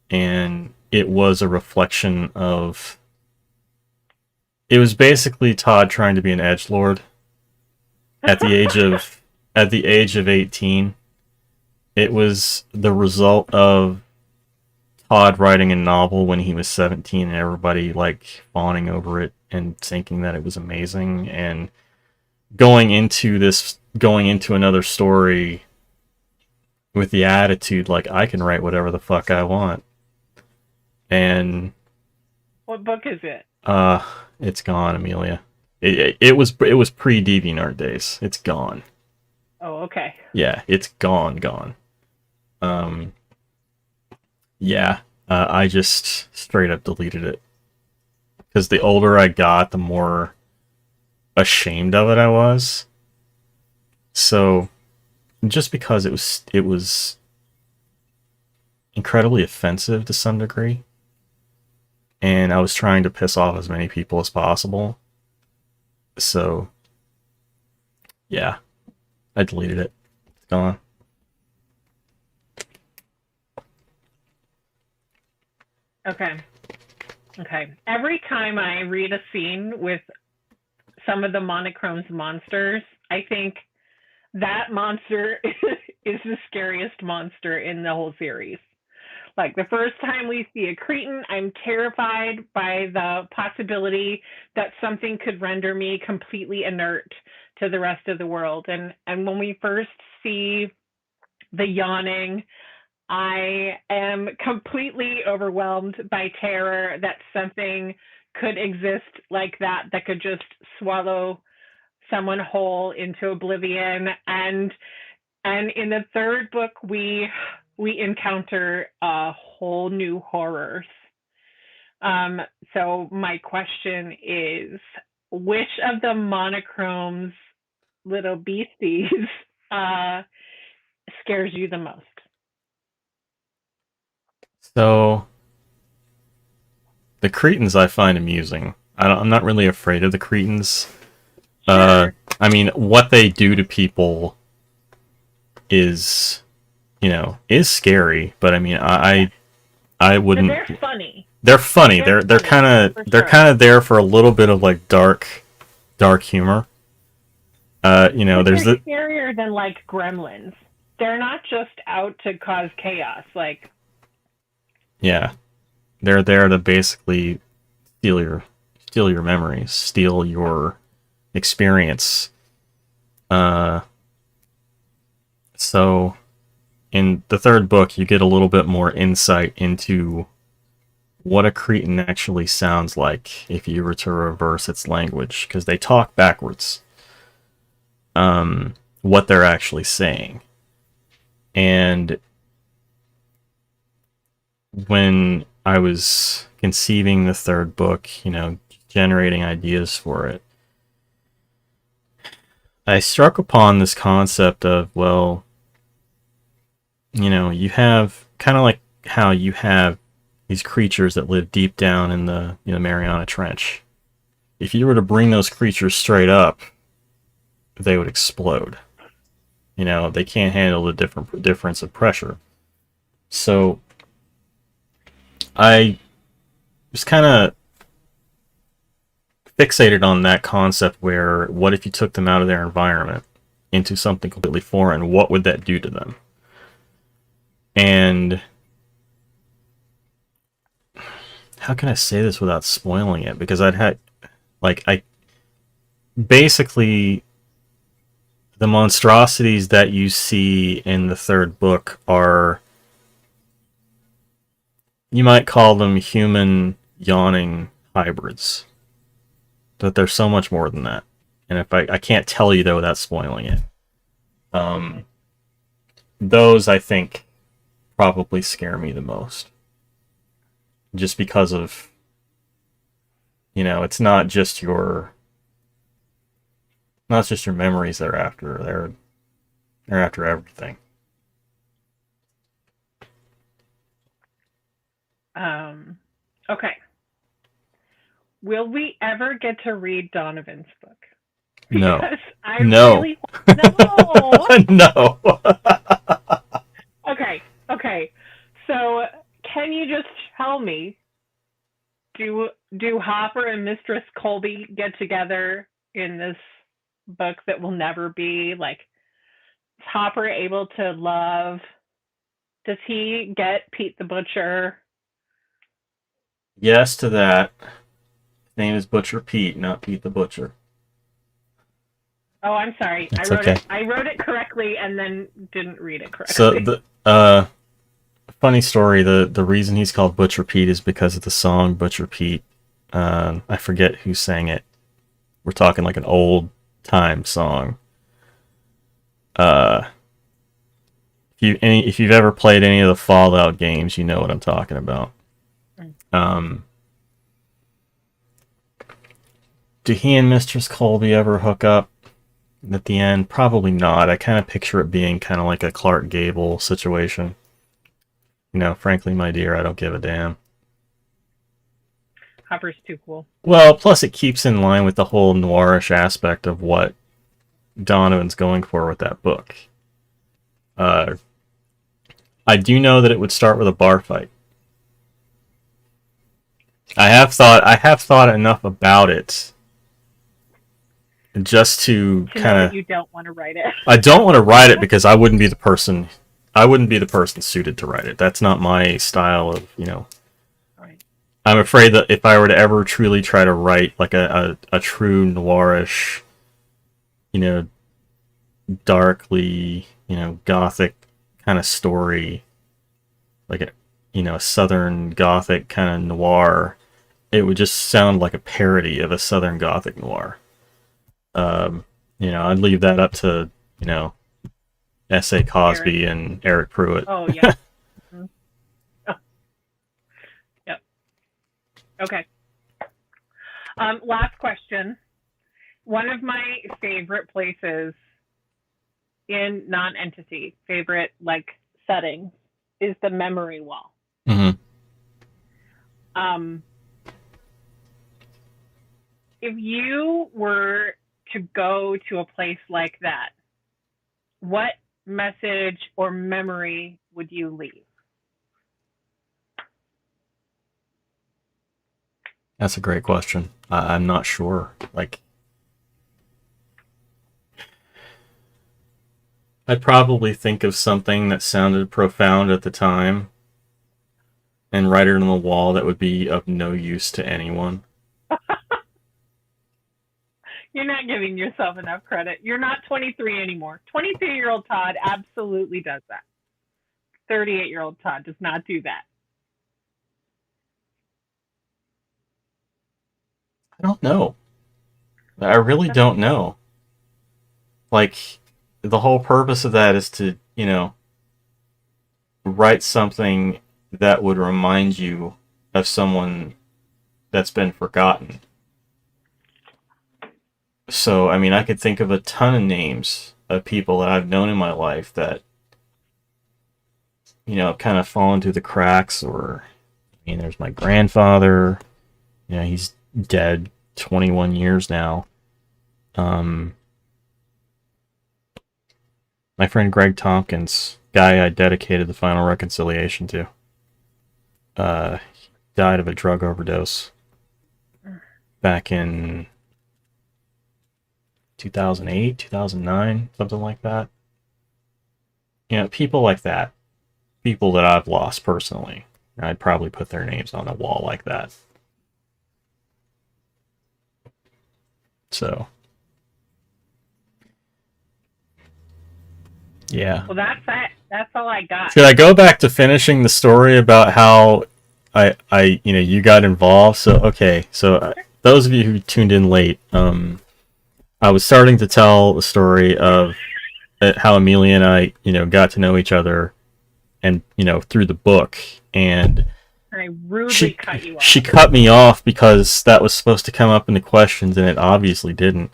and it was a reflection of... It was basically Todd trying to be an edgelord at the age of 18. It was the result of Todd writing a novel when he was 17 and everybody fawning over it and thinking that it was amazing, and going into another story with the attitude I can write whatever the fuck I want. And what book is it? It's gone, Amelia. It was pre-DeviantArt days. It's gone. Oh, okay. Yeah, it's gone. Yeah, I just straight up deleted it. Because the older I got, the more ashamed of it I was. So, just because it was incredibly offensive to some degree, and I was trying to piss off as many people as possible. So, yeah, I deleted it. It's gone. Okay. Every time I read a scene with some of the Monochrome's monsters, I think that monster is the scariest monster in the whole series. The first time we see a Cretan, I'm terrified by the possibility that something could render me completely inert to the rest of the world. And when we first see the yawning, I am completely overwhelmed by terror that something could exist like that could just swallow someone whole into oblivion. And in the third book, we encounter a whole new horrors. So my question is, which of the Monochrome's little beasties scares you the most? So, the Cretans I find amusing. I'm not really afraid of the Cretans. Sure. I mean, what they do to people is is scary. But I mean, Yes. I But wouldn't. they're funny. They're funny. They're They're funny, kind of for they're sure. kind of there for a little bit of like dark humor. But There's they're the scarier than like gremlins. They're not just out to cause chaos. Like, yeah, they're there to basically steal your steal your memories, steal your experience. Uh, so in the third book, you get a little bit more insight into what a Cretan actually sounds like if you were to reverse its language, because they talk backwards. What they're actually saying, and when I was conceiving the third book, generating ideas for it, I struck upon this concept of, well, you have kind of like how you have these creatures that live deep down in the Mariana Trench. If you were to bring those creatures straight up, they would explode. They can't handle the difference of pressure. So I was kind of fixated on that concept where what if you took them out of their environment into something completely foreign? What would that do to them? And how can I say this without spoiling it? Because I basically, the monstrosities that you see in the third book are, you might call them human yawning hybrids. But they're so much more than that. And if I can't tell you though without spoiling it. Um, those I think probably scare me the most. Just because of, it's not just your memories they're after. They're after everything. okay. Will we ever get to read Donovan's book? No. Because I No. really no. No. Okay, okay. So can you just tell me, do Hopper and Mistress Colby get together in this book that will never be? Like, is Hopper able to love? Does he get Pete the Butcher? Yes to that. His name is Butcher Pete, not Pete the Butcher. Oh, I'm sorry. It's okay. I wrote it correctly and then didn't read it So correctly. the funny story, the reason he's called Butcher Pete is because of the song Butcher Pete. I forget who sang it. We're talking like an old time song. Uh, if you've ever played any of the Fallout games, you know what I'm talking about. Um, do he and Mistress Colby ever hook up at the end? Probably not. I kind of picture it being kind of like a Clark Gable situation. Frankly, my dear, I don't give a damn. Hopper's too cool. Well, plus it keeps in line with the whole noirish aspect of what Donovan's going for with that book. Uh, I do know that it would start with a bar fight. I have thought enough about it just to To know kind that of. you don't want to write it. I don't want to write it because I wouldn't be the person. I wouldn't be the person suited to write it. That's not my style of. Right. I'm afraid that if I were to ever truly try to write like a true noirish, you know, darkly, gothic kind of story, like a southern gothic kind of noir, it would just sound like a parody of a southern gothic noir. Um, I'd leave that up to, S.A. Eric. Cosby and Eric Pruitt. Oh, yeah. Mm-hmm. Oh, yep. Okay. Last question. One of my favorite places in non-entity, favorite like setting, is the memory wall. Mm-hmm. If you were to go to a place like that, what message, or memory would you leave? That's a great question. I'm not sure. Like, I'd probably think of something that sounded profound at the time and write it on the wall that would be of no use to anyone. You're not giving yourself enough credit. You're not 23 anymore. 23-year-old Todd absolutely does that. 38-year-old Todd does not do that. I don't know. I really don't know. Like, the whole purpose of that is to, write something that would remind you of someone that's been forgotten. So, I mean, I could think of a ton of names of people that I've known in my life that, kind of fallen through the cracks, or, there's my grandfather. He's dead 21 years now. My friend Greg Tompkins, guy I dedicated the Final Reconciliation to, died of a drug overdose back in 2008, 2009, something like that. People like that, people that I've lost personally, I'd probably put their names on a wall like that. So, yeah. Well, that's it. That's all I got. Should I go back to finishing the story about how you got involved? So, okay. So, those of you who tuned in late, I was starting to tell the story of how Amelia and I, got to know each other, and through the book, and I rudely cut you off. She cut me off because that was supposed to come up in the questions, and it obviously didn't.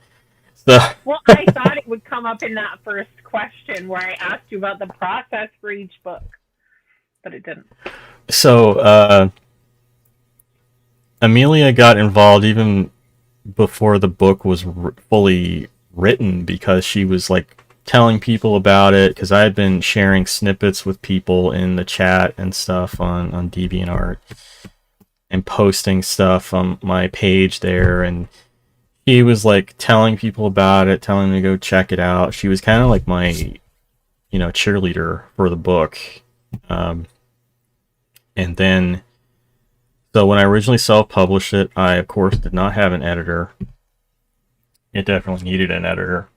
So well, I thought it would come up in that first question where I asked you about the process for each book, but it didn't. So Amelia got involved even before the book was fully written, because she was like telling people about it, because I had been sharing snippets with people in the chat and stuff on DeviantArt, and posting stuff on my page there, and he was like telling people about it, telling them to go check it out. She was kind of like my cheerleader for the book. And then, so when I originally self-published it, I of course did not have an editor. It definitely needed an editor,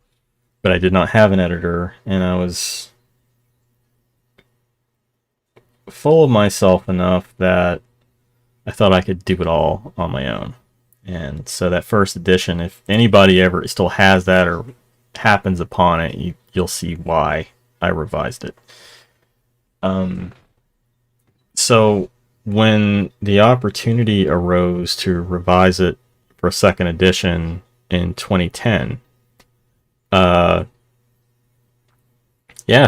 but I did not have an editor, and I was full of myself enough that I thought I could do it all on my own. And so that first edition, if anybody ever still has that or happens upon it, you'll see why I revised it. So when the opportunity arose to revise it for a second edition in 2010,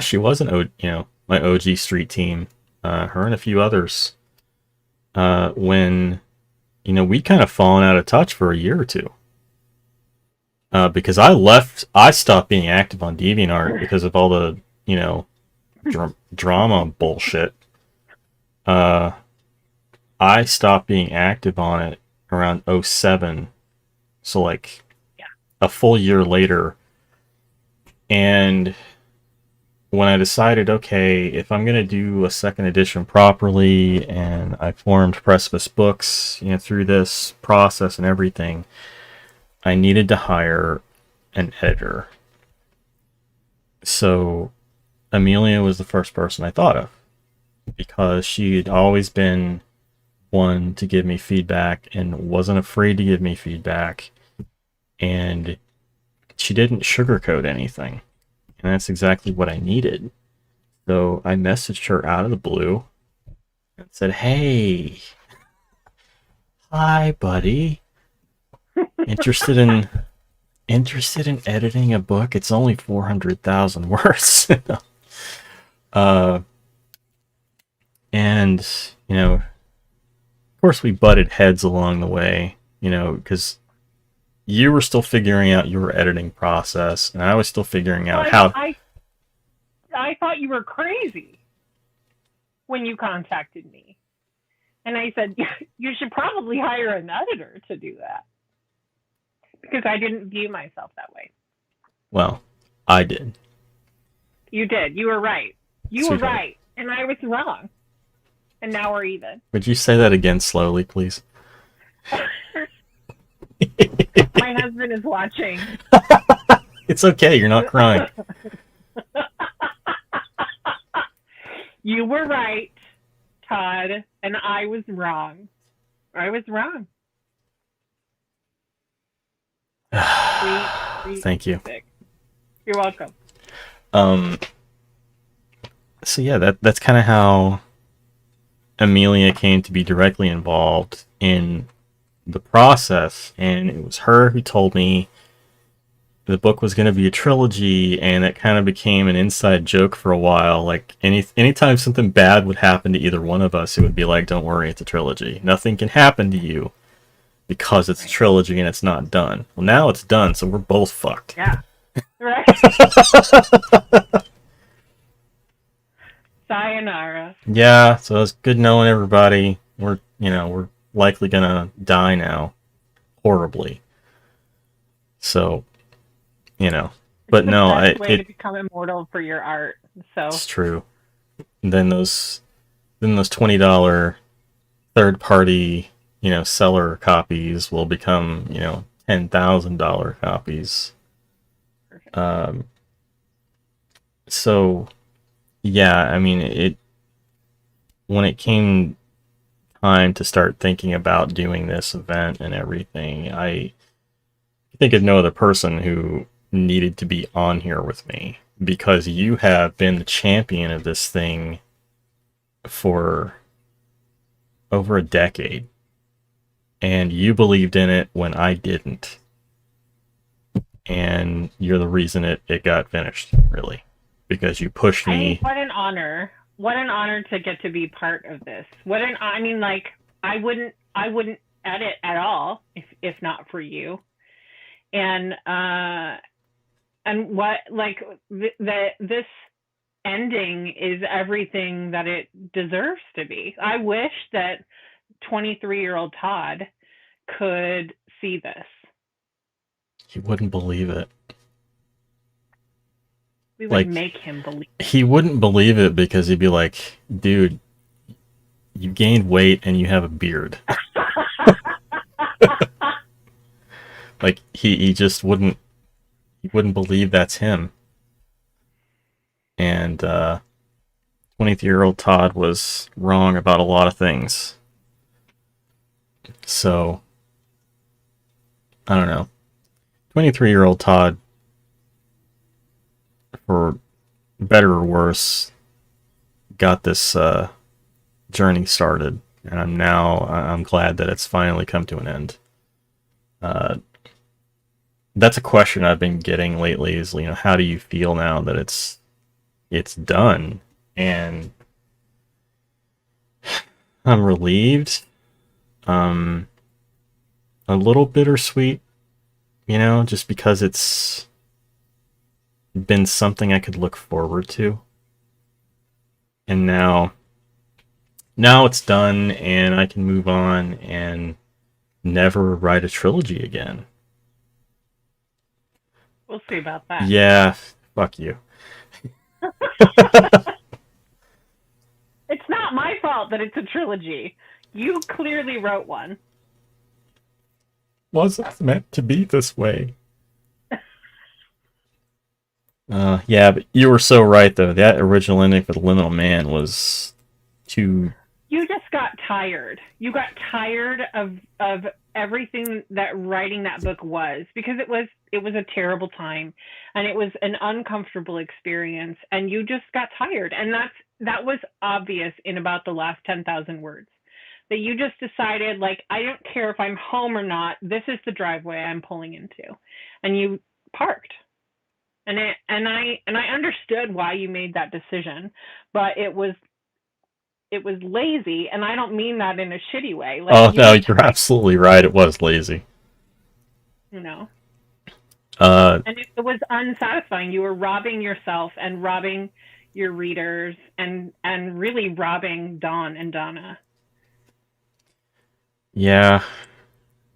she was my OG Street team, her and a few others, when we'd kind of fallen out of touch for a year or two. Because I stopped being active on DeviantArt because of all the, drama bullshit. I stopped being active on it around 2007. So like a full year later. And when I decided, okay, if I'm going to do a second edition properly, and I formed Precipice Books, through this process and everything, I needed to hire an editor. So Amelia was the first person I thought of, because she'd always been one to give me feedback and wasn't afraid to give me feedback. And she didn't sugarcoat anything. And that's exactly what I needed. So I messaged her out of the blue and said, "Hey, hi, buddy. Interested in editing a book? It's only 400,000 words." And of course we butted heads along the way, because you were still figuring out your editing process, and I was still figuring out how. I I thought you were crazy when you contacted me. And I said, you should probably hire an editor to do that. Because I didn't view myself that way. Well, I did. You did. You were right. You were Sweetheart. right. And I was wrong. And now we're even. Would you say that again slowly, please? My husband is watching. It's okay, you're not crying. You were right, Todd, and I was wrong. I was wrong. Thank you. You're welcome. So yeah, that's kind of how Amelia came to be directly involved in the process, and it was her who told me the book was going to be a trilogy, and it kind of became an inside joke for a while. Like anytime something bad would happen to either one of us, it would be like, "Don't worry, it's a trilogy. Nothing can happen to you because it's a trilogy and it's not done." Well, now it's done, so we're both fucked. Yeah. Right. Sayonara. Yeah, so it's good knowing everybody. We're likely gonna die now, horribly. So, but no, it's the best way to become immortal for your art. So it's true. And then those $20 third party seller copies will become $10,000 copies. Perfect. So yeah, I mean when it came time to start thinking about doing this event and everything, I think of no other person who needed to be on here with me, because you have been the champion of this thing for over a decade, and you believed in it when I didn't, and you're the reason it got finished, really, because you pushed me. What an honor to get to be part of this. I wouldn't edit at all if not for you. And this ending is everything that it deserves to be. I wish that 23-year-old Todd could see this. He wouldn't believe it. We would make him believe it. He wouldn't believe it because he'd be like, "Dude, you gained weight and you have a beard." Like he just wouldn't believe that's him. And 23-year-old Todd was wrong about a lot of things. So I don't know. 23-year-old Todd, for better or worse, got this journey started, and I'm glad that it's finally come to an end. That's a question I've been getting lately, is how do you feel now that it's done? And I'm relieved, a little bittersweet, just because it's been something I could look forward to, and now it's done, and I can move on and never write a trilogy again. We'll see about that. Yeah, fuck you. It's not my fault that it's a trilogy. You clearly wrote one. Wasn't meant to be this way. Yeah, but you were so right, though. That original ending for The Liminal Man was too... You just got tired. You got tired of everything that writing that book was, because it was a terrible time, and it was an uncomfortable experience, and you just got tired. And that was obvious in about the last 10,000 words. That you just decided, like, I don't care if I'm home or not, this is the driveway I'm pulling into. And you parked. And I understood why you made that decision, but it was lazy, and I don't mean that in a shitty way. Like, oh no, you're absolutely right. It was lazy. And it was unsatisfying. You were robbing yourself and robbing your readers and really robbing Dawn and Donna. Yeah.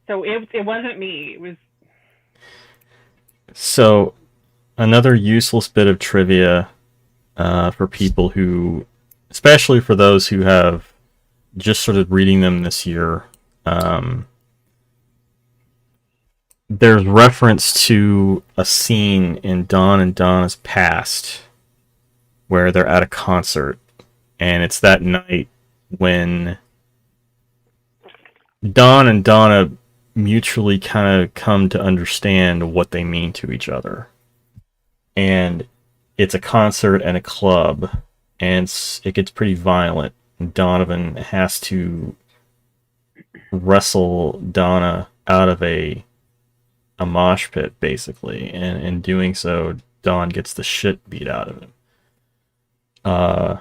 So it wasn't me. It was So another useless bit of trivia for people who, especially for those who have just started reading them this year. Um, there's reference to a scene in Dawn and Donna's past where they're at a concert, and it's that night when Dawn and Donna mutually kind of come to understand what they mean to each other. And it's a concert and a club, and it gets pretty violent. Donovan has to wrestle Donna out of a mosh pit, basically, and in doing so, Don gets the shit beat out of him. Uh,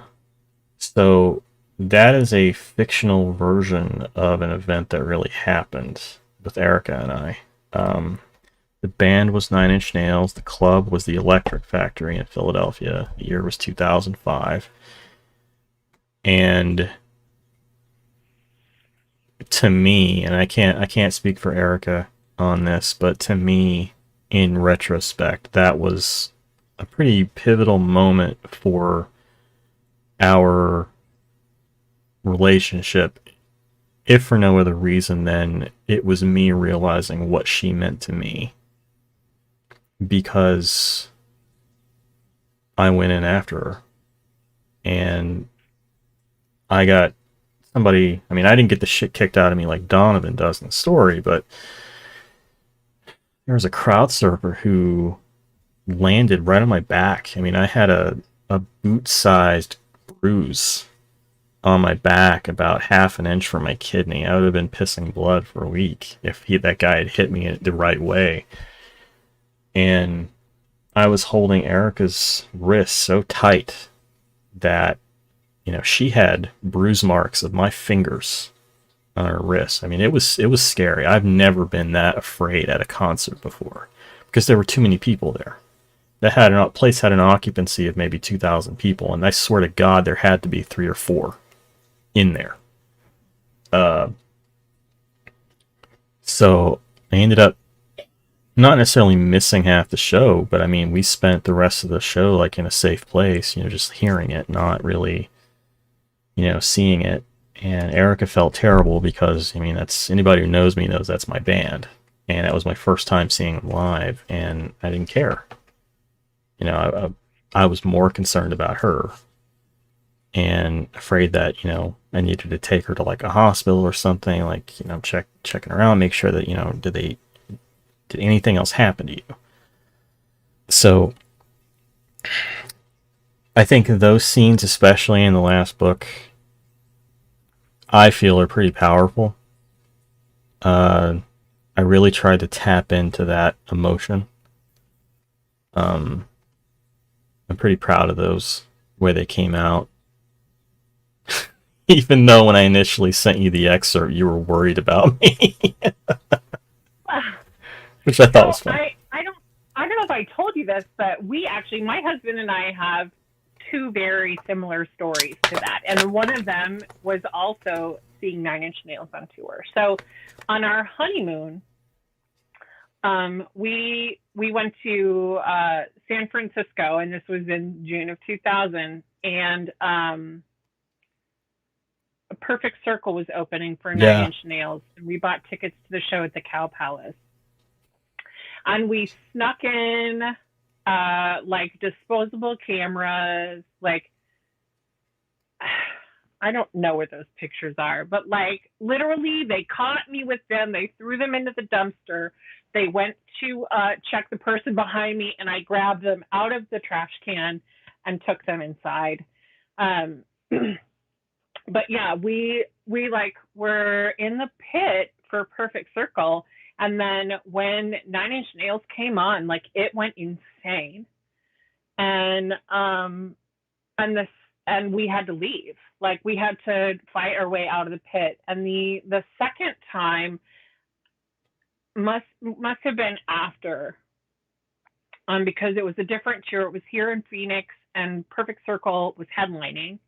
so that is a fictional version of an event that really happened with Erica and I. The band was Nine Inch Nails. The club was the Electric Factory in Philadelphia. The year was 2005. And to me, and I can't speak for Erica on this, but to me, in retrospect, that was a pretty pivotal moment for our relationship, if for no other reason than it was me realizing what she meant to me, because I went in after her and I got somebody. I mean, I didn't get the shit kicked out of me like Donovan does in the story, but there was a crowd surfer who landed right on my back. I mean, I had a boot sized bruise on my back about half an inch from my kidney. I would have been pissing blood for a week if that guy had hit me the right way. And I was holding Erica's wrist so tight that, she had bruise marks of my fingers on her wrist. I mean, it was scary. I've never been that afraid at a concert before because there were too many people there. That place had an occupancy of maybe 2,000 people, and I swear to God, there had to be 3 or 4 in there. Uh, so I ended up not necessarily missing half the show, but I mean, we spent the rest of the show like in a safe place, just hearing it, not really, seeing it. And Erica felt terrible because, I mean, that's anybody who knows me knows that's my band, and that was my first time seeing them live, and I didn't care. I was more concerned about her and afraid that I needed to take her to like a hospital or something, like checking around, make sure that did anything else happen to you. So I think those scenes, especially in the last book, I feel are pretty powerful. uh I really tried to tap into that emotion. um I'm pretty proud of those where they came out. Even though when I initially sent you the excerpt, you were worried about me, which I thought was so fun. I don't know if I told you this, but we actually, my husband and I have two very similar stories to that, and one of them was also seeing Nine Inch Nails on tour. So on our honeymoon, we went to San Francisco, and this was in June of 2000, and a Perfect Circle was opening for Nine Yeah. Inch Nails, and we bought tickets to the show at the Cow Palace. And we snuck in like disposable cameras, like I don't know where those pictures are, but like literally they caught me with them. They threw them into the dumpster. They went to check the person behind me, and I grabbed them out of the trash can and took them inside. Um, but yeah, we like were in the pit for Perfect Circle, and then when Nine Inch Nails came on, like it went insane, and this and we had to leave. Like we had to fight our way out of the pit. And the second time must have been after because it was a different tour. It was here in Phoenix, and Perfect Circle was headlining,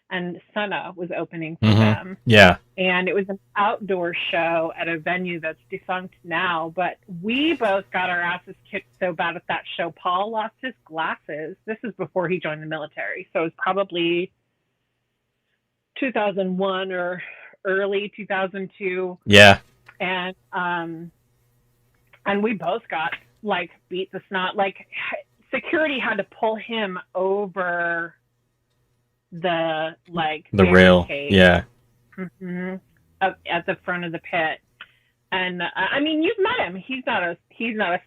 and Senna was opening for them. Yeah. And it was an outdoor show at a venue that's defunct now. But we both got our asses kicked so bad at that show. Paul lost his glasses. This is before he joined the military, so it was probably 2001 or early 2002. Yeah. And we both got like beat the snot. Like security had to pull him over the rail. Yeah. Mm-hmm. At the front of the pit. And I mean, you've met him. He's not a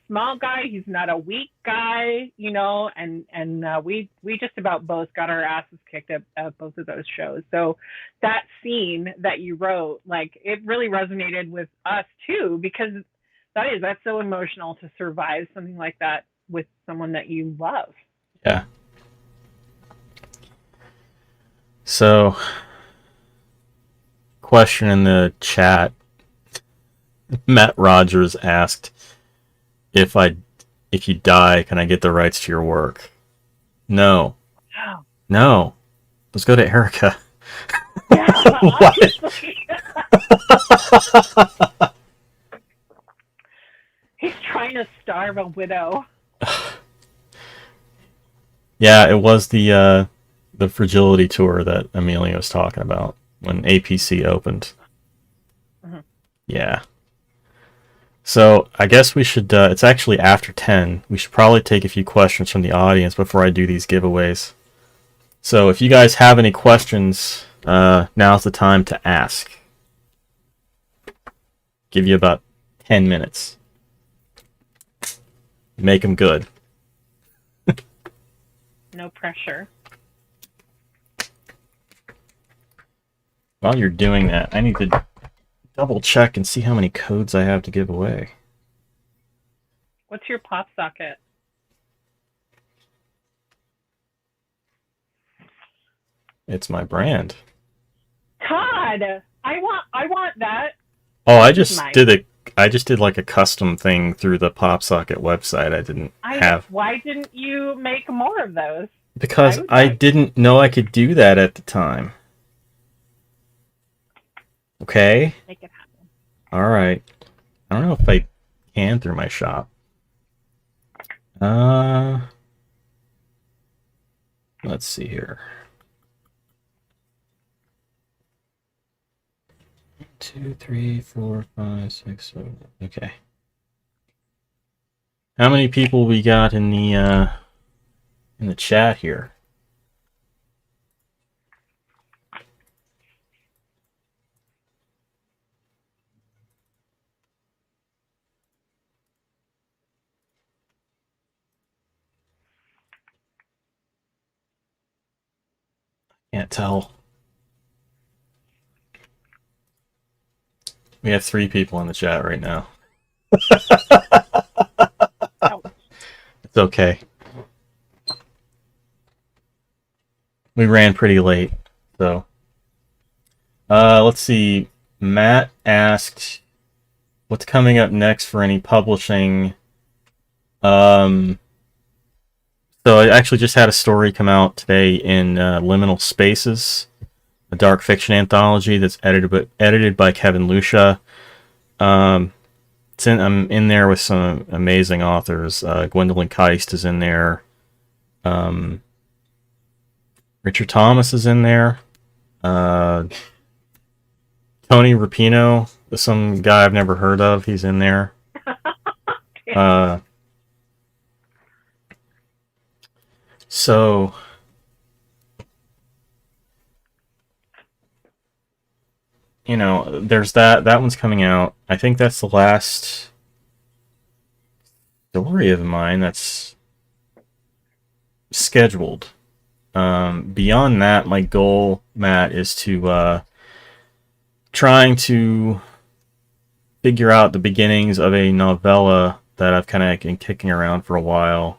small guy. He's not a weak guy, you know. And we just about both got our asses kicked at both of those shows. So that scene that you wrote, like, it really resonated with us too, because that's so emotional to survive something like that with someone that you love. Yeah. So, question in the chat. Matt Rogers asked, if you die, can I get the rights to your work? No. No. Let's go to Erica. Yeah, he's trying to starve a widow. Yeah, it was the Fragility tour that Amelia was talking about when APC opened. Mm-hmm. Yeah. So I guess we should, it's actually after 10. We should probably take a few questions from the audience before I do these giveaways. So if you guys have any questions, now's the time to ask. Give you about 10 minutes. Make them good. No pressure. While you're doing that, I need to double check and see how many codes I have to give away. What's your pop socket? It's my brand. Todd, I want that. Oh, I just did like a custom thing through the PopSocket website. I didn't have. Why didn't you make more of those? Because I didn't know I could do that at the time. Okay. Make it happen. All right. I don't know if I can through my shop. Let's see here. 2, 3, 4, 5, 6, 7. Okay. How many people we got in the chat here? Can't tell. We have 3 people in the chat right now. It's okay. We ran pretty late, so. Let's see. Matt asked, what's coming up next for any publishing? So I actually just had a story come out today in Liminal Spaces, a dark fiction anthology that's edited by Kevin Lucia. I'm in there with some amazing authors. Gwendolyn Keist is in there. Richard Thomas is in there. Tony Rapino, some guy I've never heard of, he's in there. So, you know, there's that. That one's coming out. I think that's the last story of mine that's scheduled. Beyond that, my goal, Matt, is to trying to figure out the beginnings of a novella that I've kind of been kicking around for a while.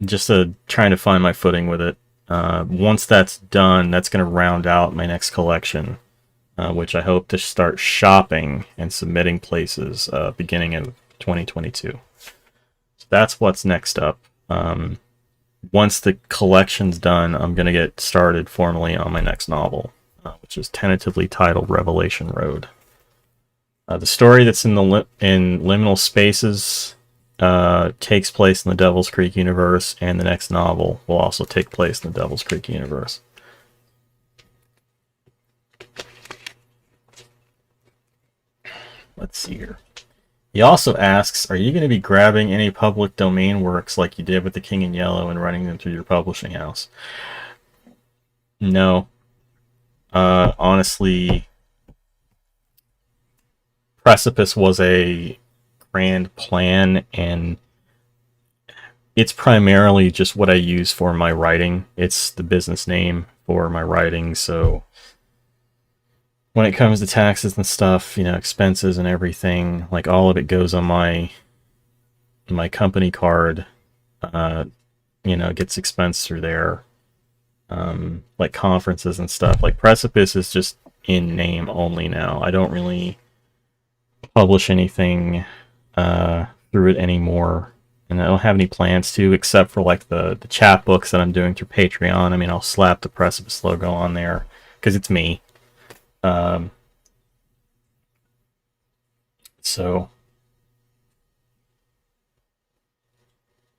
Just trying to find my footing with it. Once that's done, that's going to round out my next collection, which I hope to start shopping and submitting places beginning in 2022. So that's what's next up. Once the collection's done, I'm going to get started formally on my next novel, which is tentatively titled Revelation Road. The story that's in in Liminal Spaces takes place in the Devil's Creek universe, and the next novel will also take place in the Devil's Creek universe. Let's see here. He also asks, are you going to be grabbing any public domain works like you did with The King in Yellow and running them through your publishing house? No. Honestly, Precipice was a grand plan, and it's primarily just what I use for my writing. It's the business name for my writing, so when it comes to taxes and stuff, expenses and everything, like all of it goes on my company card. Gets expensed through there. Like conferences and stuff. Like Precipice is just in name only now. I don't really publish anything through it anymore, and I don't have any plans to, except for like the chapbooks that I'm doing through Patreon. I mean, I'll slap the Precipice logo on there because it's me. So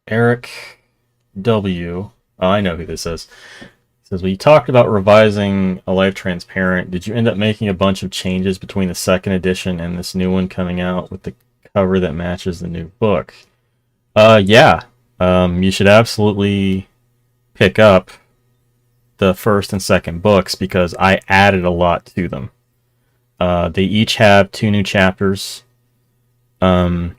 Eric W. Oh, I know who this is. Says, well, you talked about revising A Life Transparent. Did you end up making a bunch of changes between the second edition and this new one coming out with the cover that matches the new book? Yeah. You should absolutely pick up the first and second books because I added a lot to them. They each have 2 new chapters. A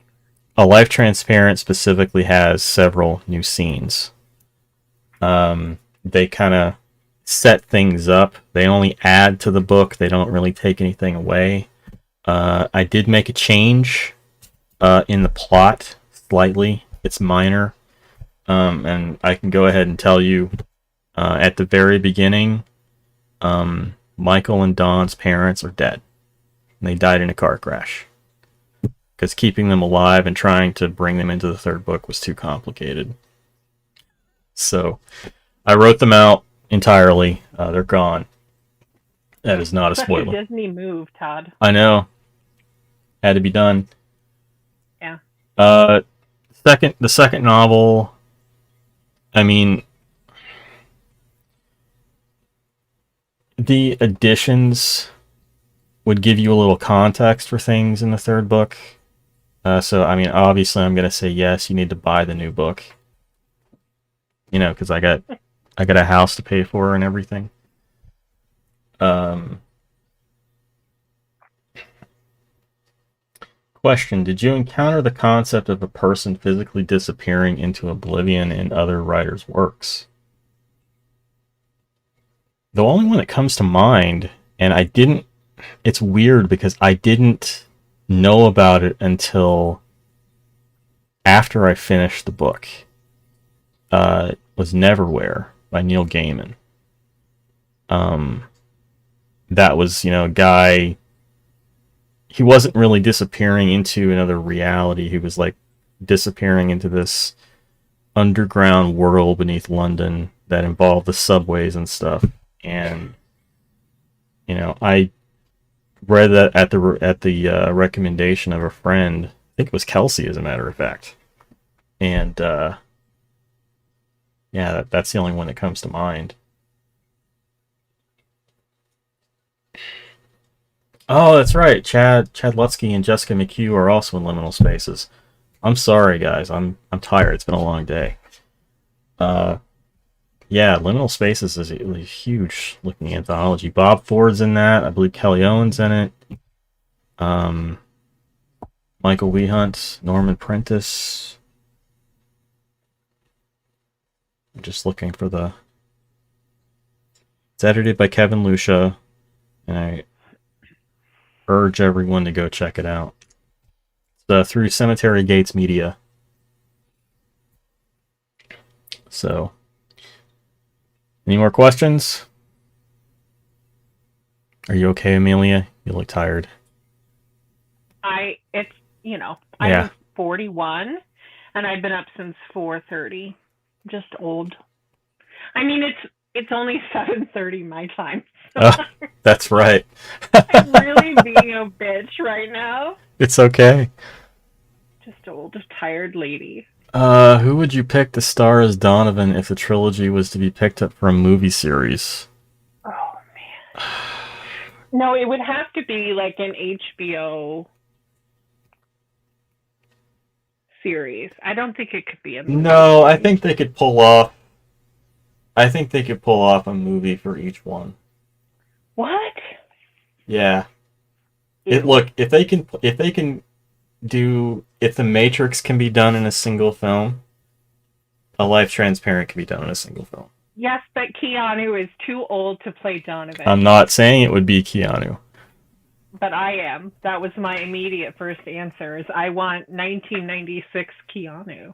Life Transparent specifically has several new scenes. They kind of set things up. They only add to the book. They don't really take anything away. I did make a change in the plot slightly. It's minor. And I can go ahead and tell you at the very beginning, Michael and Dawn's parents are dead. And they died in a car crash. Because keeping them alive and trying to bring them into the third book was too complicated. So I wrote them out entirely. They're gone. That is not a spoiler. Such a Disney move, Todd. I know. Had to be done. Yeah. The second novel, I mean, the additions would give you a little context for things in the third book. So, I mean, obviously I'm going to say yes, you need to buy the new book. Because I got a house to pay for and everything. Question, did you encounter the concept of a person physically disappearing into oblivion in other writers' works? The only one that comes to mind, and it's weird because I didn't know about it until after I finished the book, was Neverwhere by Neil Gaiman. That was, a guy, he wasn't really disappearing into another reality. He was like disappearing into this underground world beneath London that involved the subways and stuff. And, I read that at the recommendation of a friend. I think it was Kelsey, as a matter of fact. And yeah, that's the only one that comes to mind. Oh, that's right. Chad Lutsky and Jessica McHugh are also in Liminal Spaces. I'm sorry, guys. I'm tired. It's been a long day. Yeah, Liminal Spaces is a huge looking anthology. Bob Ford's in that. I believe Kelly Owen's in it. Michael Wehunt, Norman Prentice. I'm just looking for the... It's edited by Kevin Lucia, and I urge everyone to go check it out. It's through Cemetery Gates Media. So, any more questions? Are you okay, Amelia? You look tired. I'm 41, and I've been up since 4:30. Just old. I mean, it's only 7:30 my time. So Oh, that's right. I'm really being a bitch right now. It's okay. Just old, tired lady. Who would you pick to star as Donovan if the trilogy was to be picked up for a movie series? Oh man. No, it would have to be like an HBO series. I don't think it could be a movie No, I series. think they could pull off. I think they could pull off a movie for each one. What? Yeah. It Ew. look if they can do if the Matrix can be done in a single film, A Life Transparent can be done in a single film. Yes, but Keanu is too old to play I'm Donovan. not saying it would be Keanu. But I am. That was my immediate first answer. Is I want 1996 Keanu.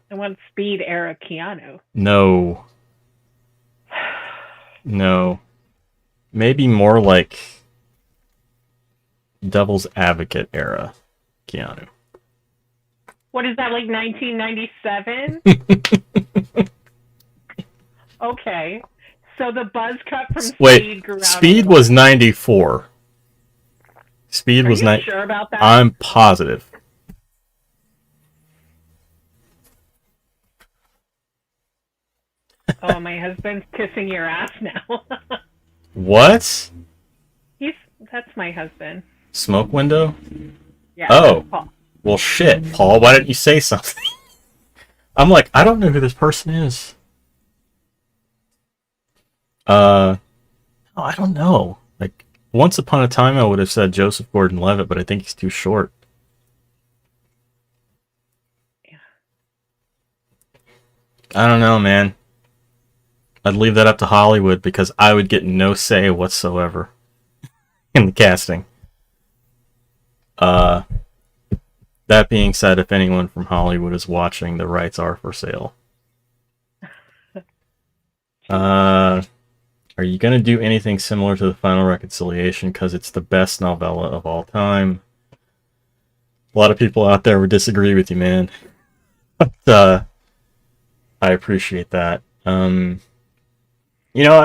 I want Speed era Keanu. No. No. Maybe more like Devil's Advocate era Keanu. What is that, like 1997? Okay. So the buzz cut from Wait, Speed grew out a Speed little. was 94. Speed Are was you 9. sure about that? I'm positive. Oh, my husband's kissing your ass now. What? He's That's my husband. Smoke window? Yeah, that's Oh. Paul. Well, shit, Paul, why didn't you say something? I'm like, I don't know who this person is. Oh, I don't know. Like, once upon a time, I would have said Joseph Gordon-Levitt, but I think he's too short. Yeah. I don't know, man. I'd leave that up to Hollywood because I would get no say whatsoever in the casting. Uh, that being said, if anyone from Hollywood is watching, the rights are for sale. Are you going to do anything similar to The Final Reconciliation because it's the best novella of all time? A lot of people out there would disagree with you, man. But, I appreciate that. I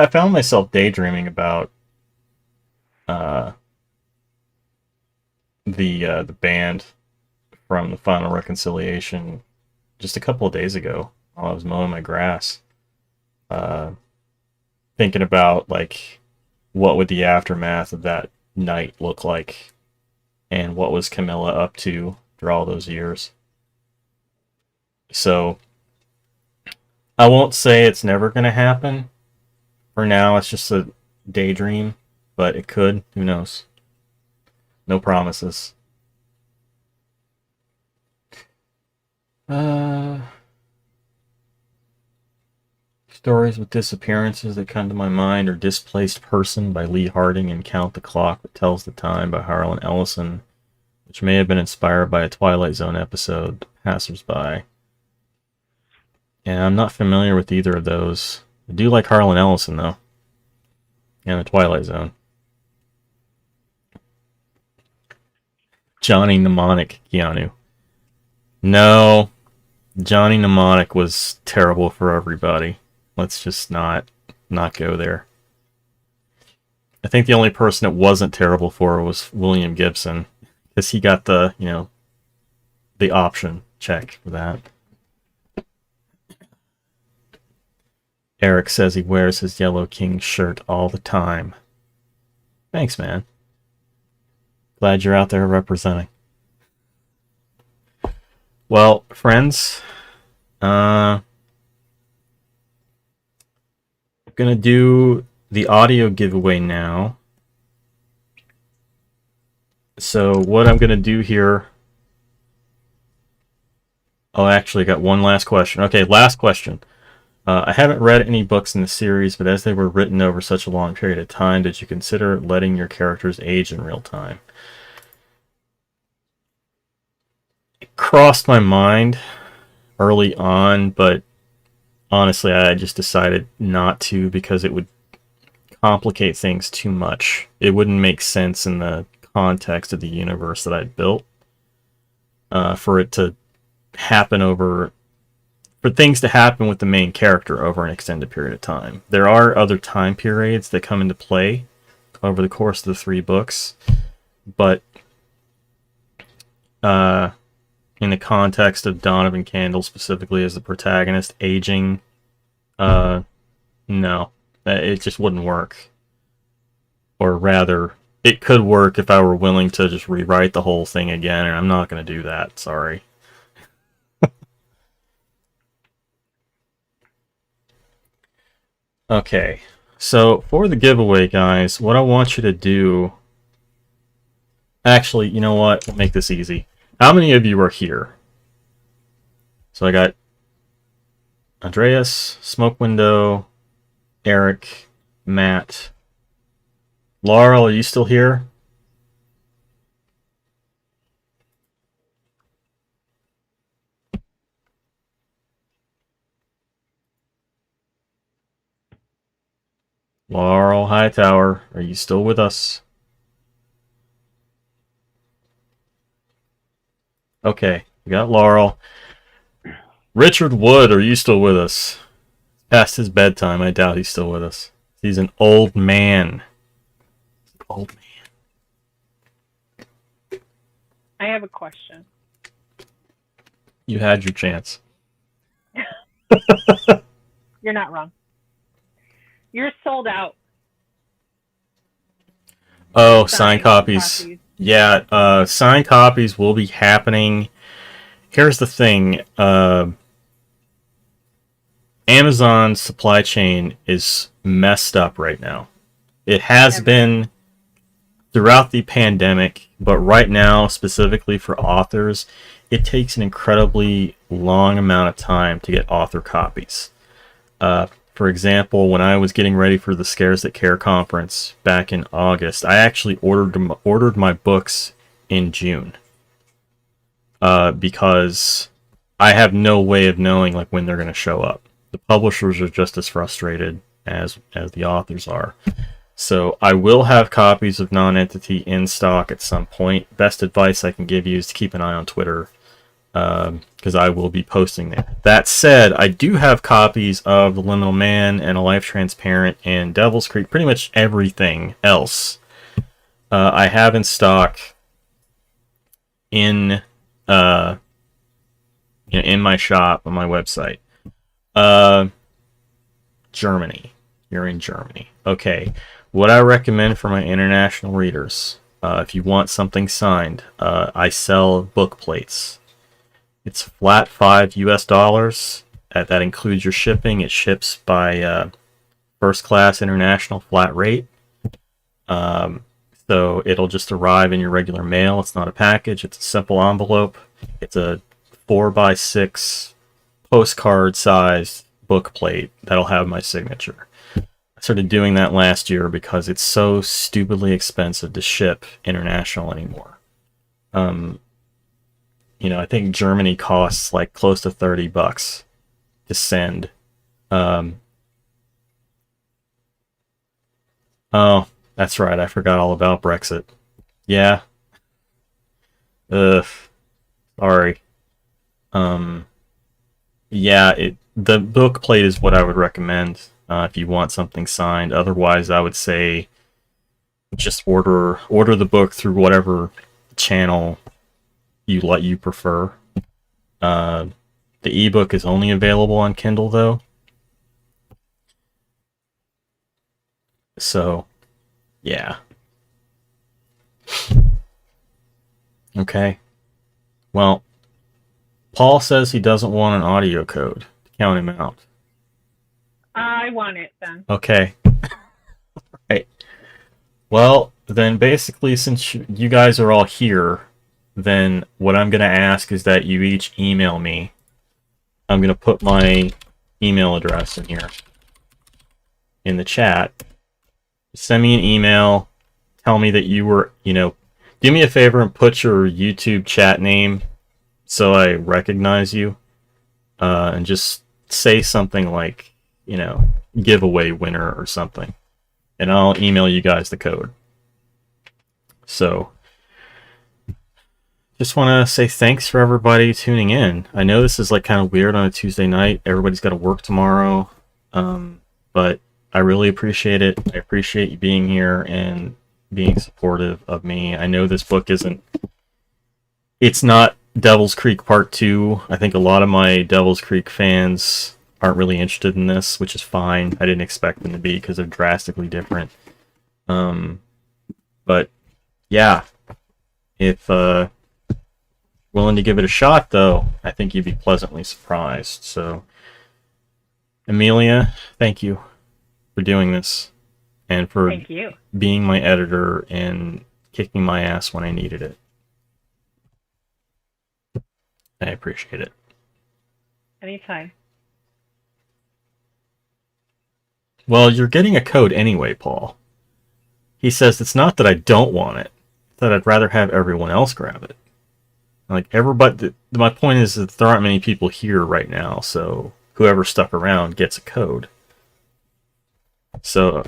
found myself daydreaming about uh, the band from The Final Reconciliation just a couple of days ago while I was mowing my grass. Uh, Thinking about like what would the aftermath of that night look like, and what was Camilla up to for all those years. So I won't say it's never going to happen. For now, it's just a daydream, but it could. Who knows? No promises. Uh, Stories with disappearances that come to my mind are Displaced Person by Lee Harding and Count the Clock That Tells the Time by Harlan Ellison, which may have been inspired by a Twilight Zone episode, Passersby. And I'm not familiar with either of those. I do like Harlan Ellison, though, and the Twilight Zone. Johnny Mnemonic, Keanu. No, Johnny Mnemonic was terrible for everybody. Let's just not go there. I think the only person it wasn't terrible for was William Gibson, because he got the the option check for that. Eric says he wears his Yellow King shirt all the time. Thanks, man. Glad you're out there representing. Well, friends, I'm gonna do the audio giveaway now. So what I'm gonna do here... Oh, actually, I got one last question. Okay, last question. I haven't read any books in the series, but as they were written over such a long period of time, did you consider letting your characters age in real time? It crossed my mind early on, but honestly, I just decided not to because it would complicate things too much. It wouldn't make sense in the context of the universe that I'd built for it to happen over for things to happen with the main character over an extended period of time. There are other time periods that come into play over the course of the 3 books, but in the context of Donovan Candle specifically as the protagonist aging, no, it just wouldn't work. Or rather, it could work if I were willing to just rewrite the whole thing again, and I'm not going to do that, sorry. Okay, so for the giveaway, guys, what I want you to do... Actually, you know what? We'll make this easy. How many of you are here? So I got Andreas, Smoke Window, Eric, Matt. Laurel, are you still here? Laurel Hightower, are you still with us? Okay, we got Laurel. Richard Wood, are you still with us? Past his bedtime, I doubt he's still with us. He's an old man. Old man. I have a question. You had your chance. You're not wrong. You're sold out. Oh, signed copies. Yeah, signed copies will be happening. Here's the thing. Amazon's supply chain is messed up right now. It has been throughout the pandemic, but right now, specifically for authors, it takes an incredibly long amount of time to get author copies. For example, when I was getting ready for the Scares That Care conference back in August, I actually ordered my books in June because I have no way of knowing like when they're going to show up. The publishers are just as frustrated as the authors are. So I will have copies of Nonentity in stock at some point. Best advice I can give you is to keep an eye on Twitter, because I will be posting there. That said, I do have copies of The Liminal Man and A Life Transparent and Devil's Creek, pretty much everything else I have in stock in in my shop on my website. Germany. You're in Germany. Okay. What I recommend for my international readers, if you want something signed, I sell book plates. It's flat $5 US. That includes your shipping. It ships by first class international flat rate. So it'll just arrive in your regular mail. It's not a package. It's a simple envelope. It's a 4x6 postcard sized book plate that'll have my signature. I started doing that last year because it's so stupidly expensive to ship international anymore. I think Germany costs like close to $30 to send. Oh, that's right. I forgot all about Brexit. Yeah. Ugh. Sorry. Yeah, the book plate is what I would recommend if you want something signed. Otherwise, I would say just order the book through whatever channel you prefer. The ebook is only available on Kindle though. So, yeah. Okay. Well, Paul says he doesn't want an audio code to count him out. I want it then. Okay. Right. Well, then basically, since you guys are all here, then what I'm going to ask is that you each email me. I'm going to put my email address in here in the chat. Send me an email. Tell me that you were, do me a favor and put your YouTube chat name so I recognize you. And just say something like, giveaway winner or something. And I'll email you guys the code. So, just want to say thanks for everybody tuning in. I know this is like kind of weird on a Tuesday night. Everybody's got to work tomorrow. But I really appreciate it. I appreciate you being here and being supportive of me. I know this book it's not Devil's Creek Part 2. I think a lot of my Devil's Creek fans aren't really interested in this, which is fine. I didn't expect them to be because they're drastically different. But yeah, if willing to give it a shot, though, I think you'd be pleasantly surprised. So, Amelia, thank you for doing this and for Thank you. being my editor and kicking my ass when I needed it. I appreciate it. Anytime. Well, you're getting a code anyway, Paul. He says it's not that I don't want it, it's that I'd rather have everyone else grab it. Like, everybody, my point is that there aren't many people here right now, so whoever stuck around gets a code. So,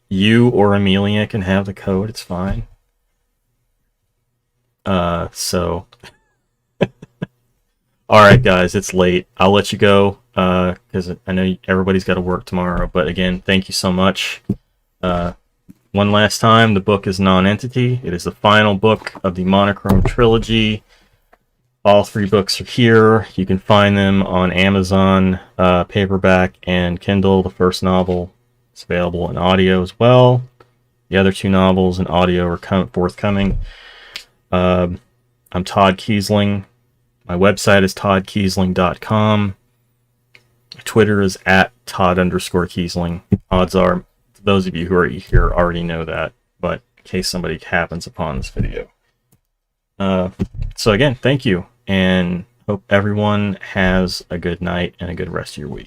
you or Amelia can have the code, it's fine. So... Alright, guys, it's late. I'll let you go, because I know everybody's got to work tomorrow. But again, thank you so much. One last time, the book is Nonentity. It is the final book of the Monochrome Trilogy. All 3 books are here. You can find them on Amazon, paperback, and Kindle. The first novel is available in audio as well. The other 2 novels in audio are forthcoming. I'm Todd Keisling. My website is toddkeisling.com. Twitter is at Todd_Keisling. Odds are, those of you who are here already know that, but in case somebody happens upon this video. So again, thank you, and hope everyone has a good night and a good rest of your week.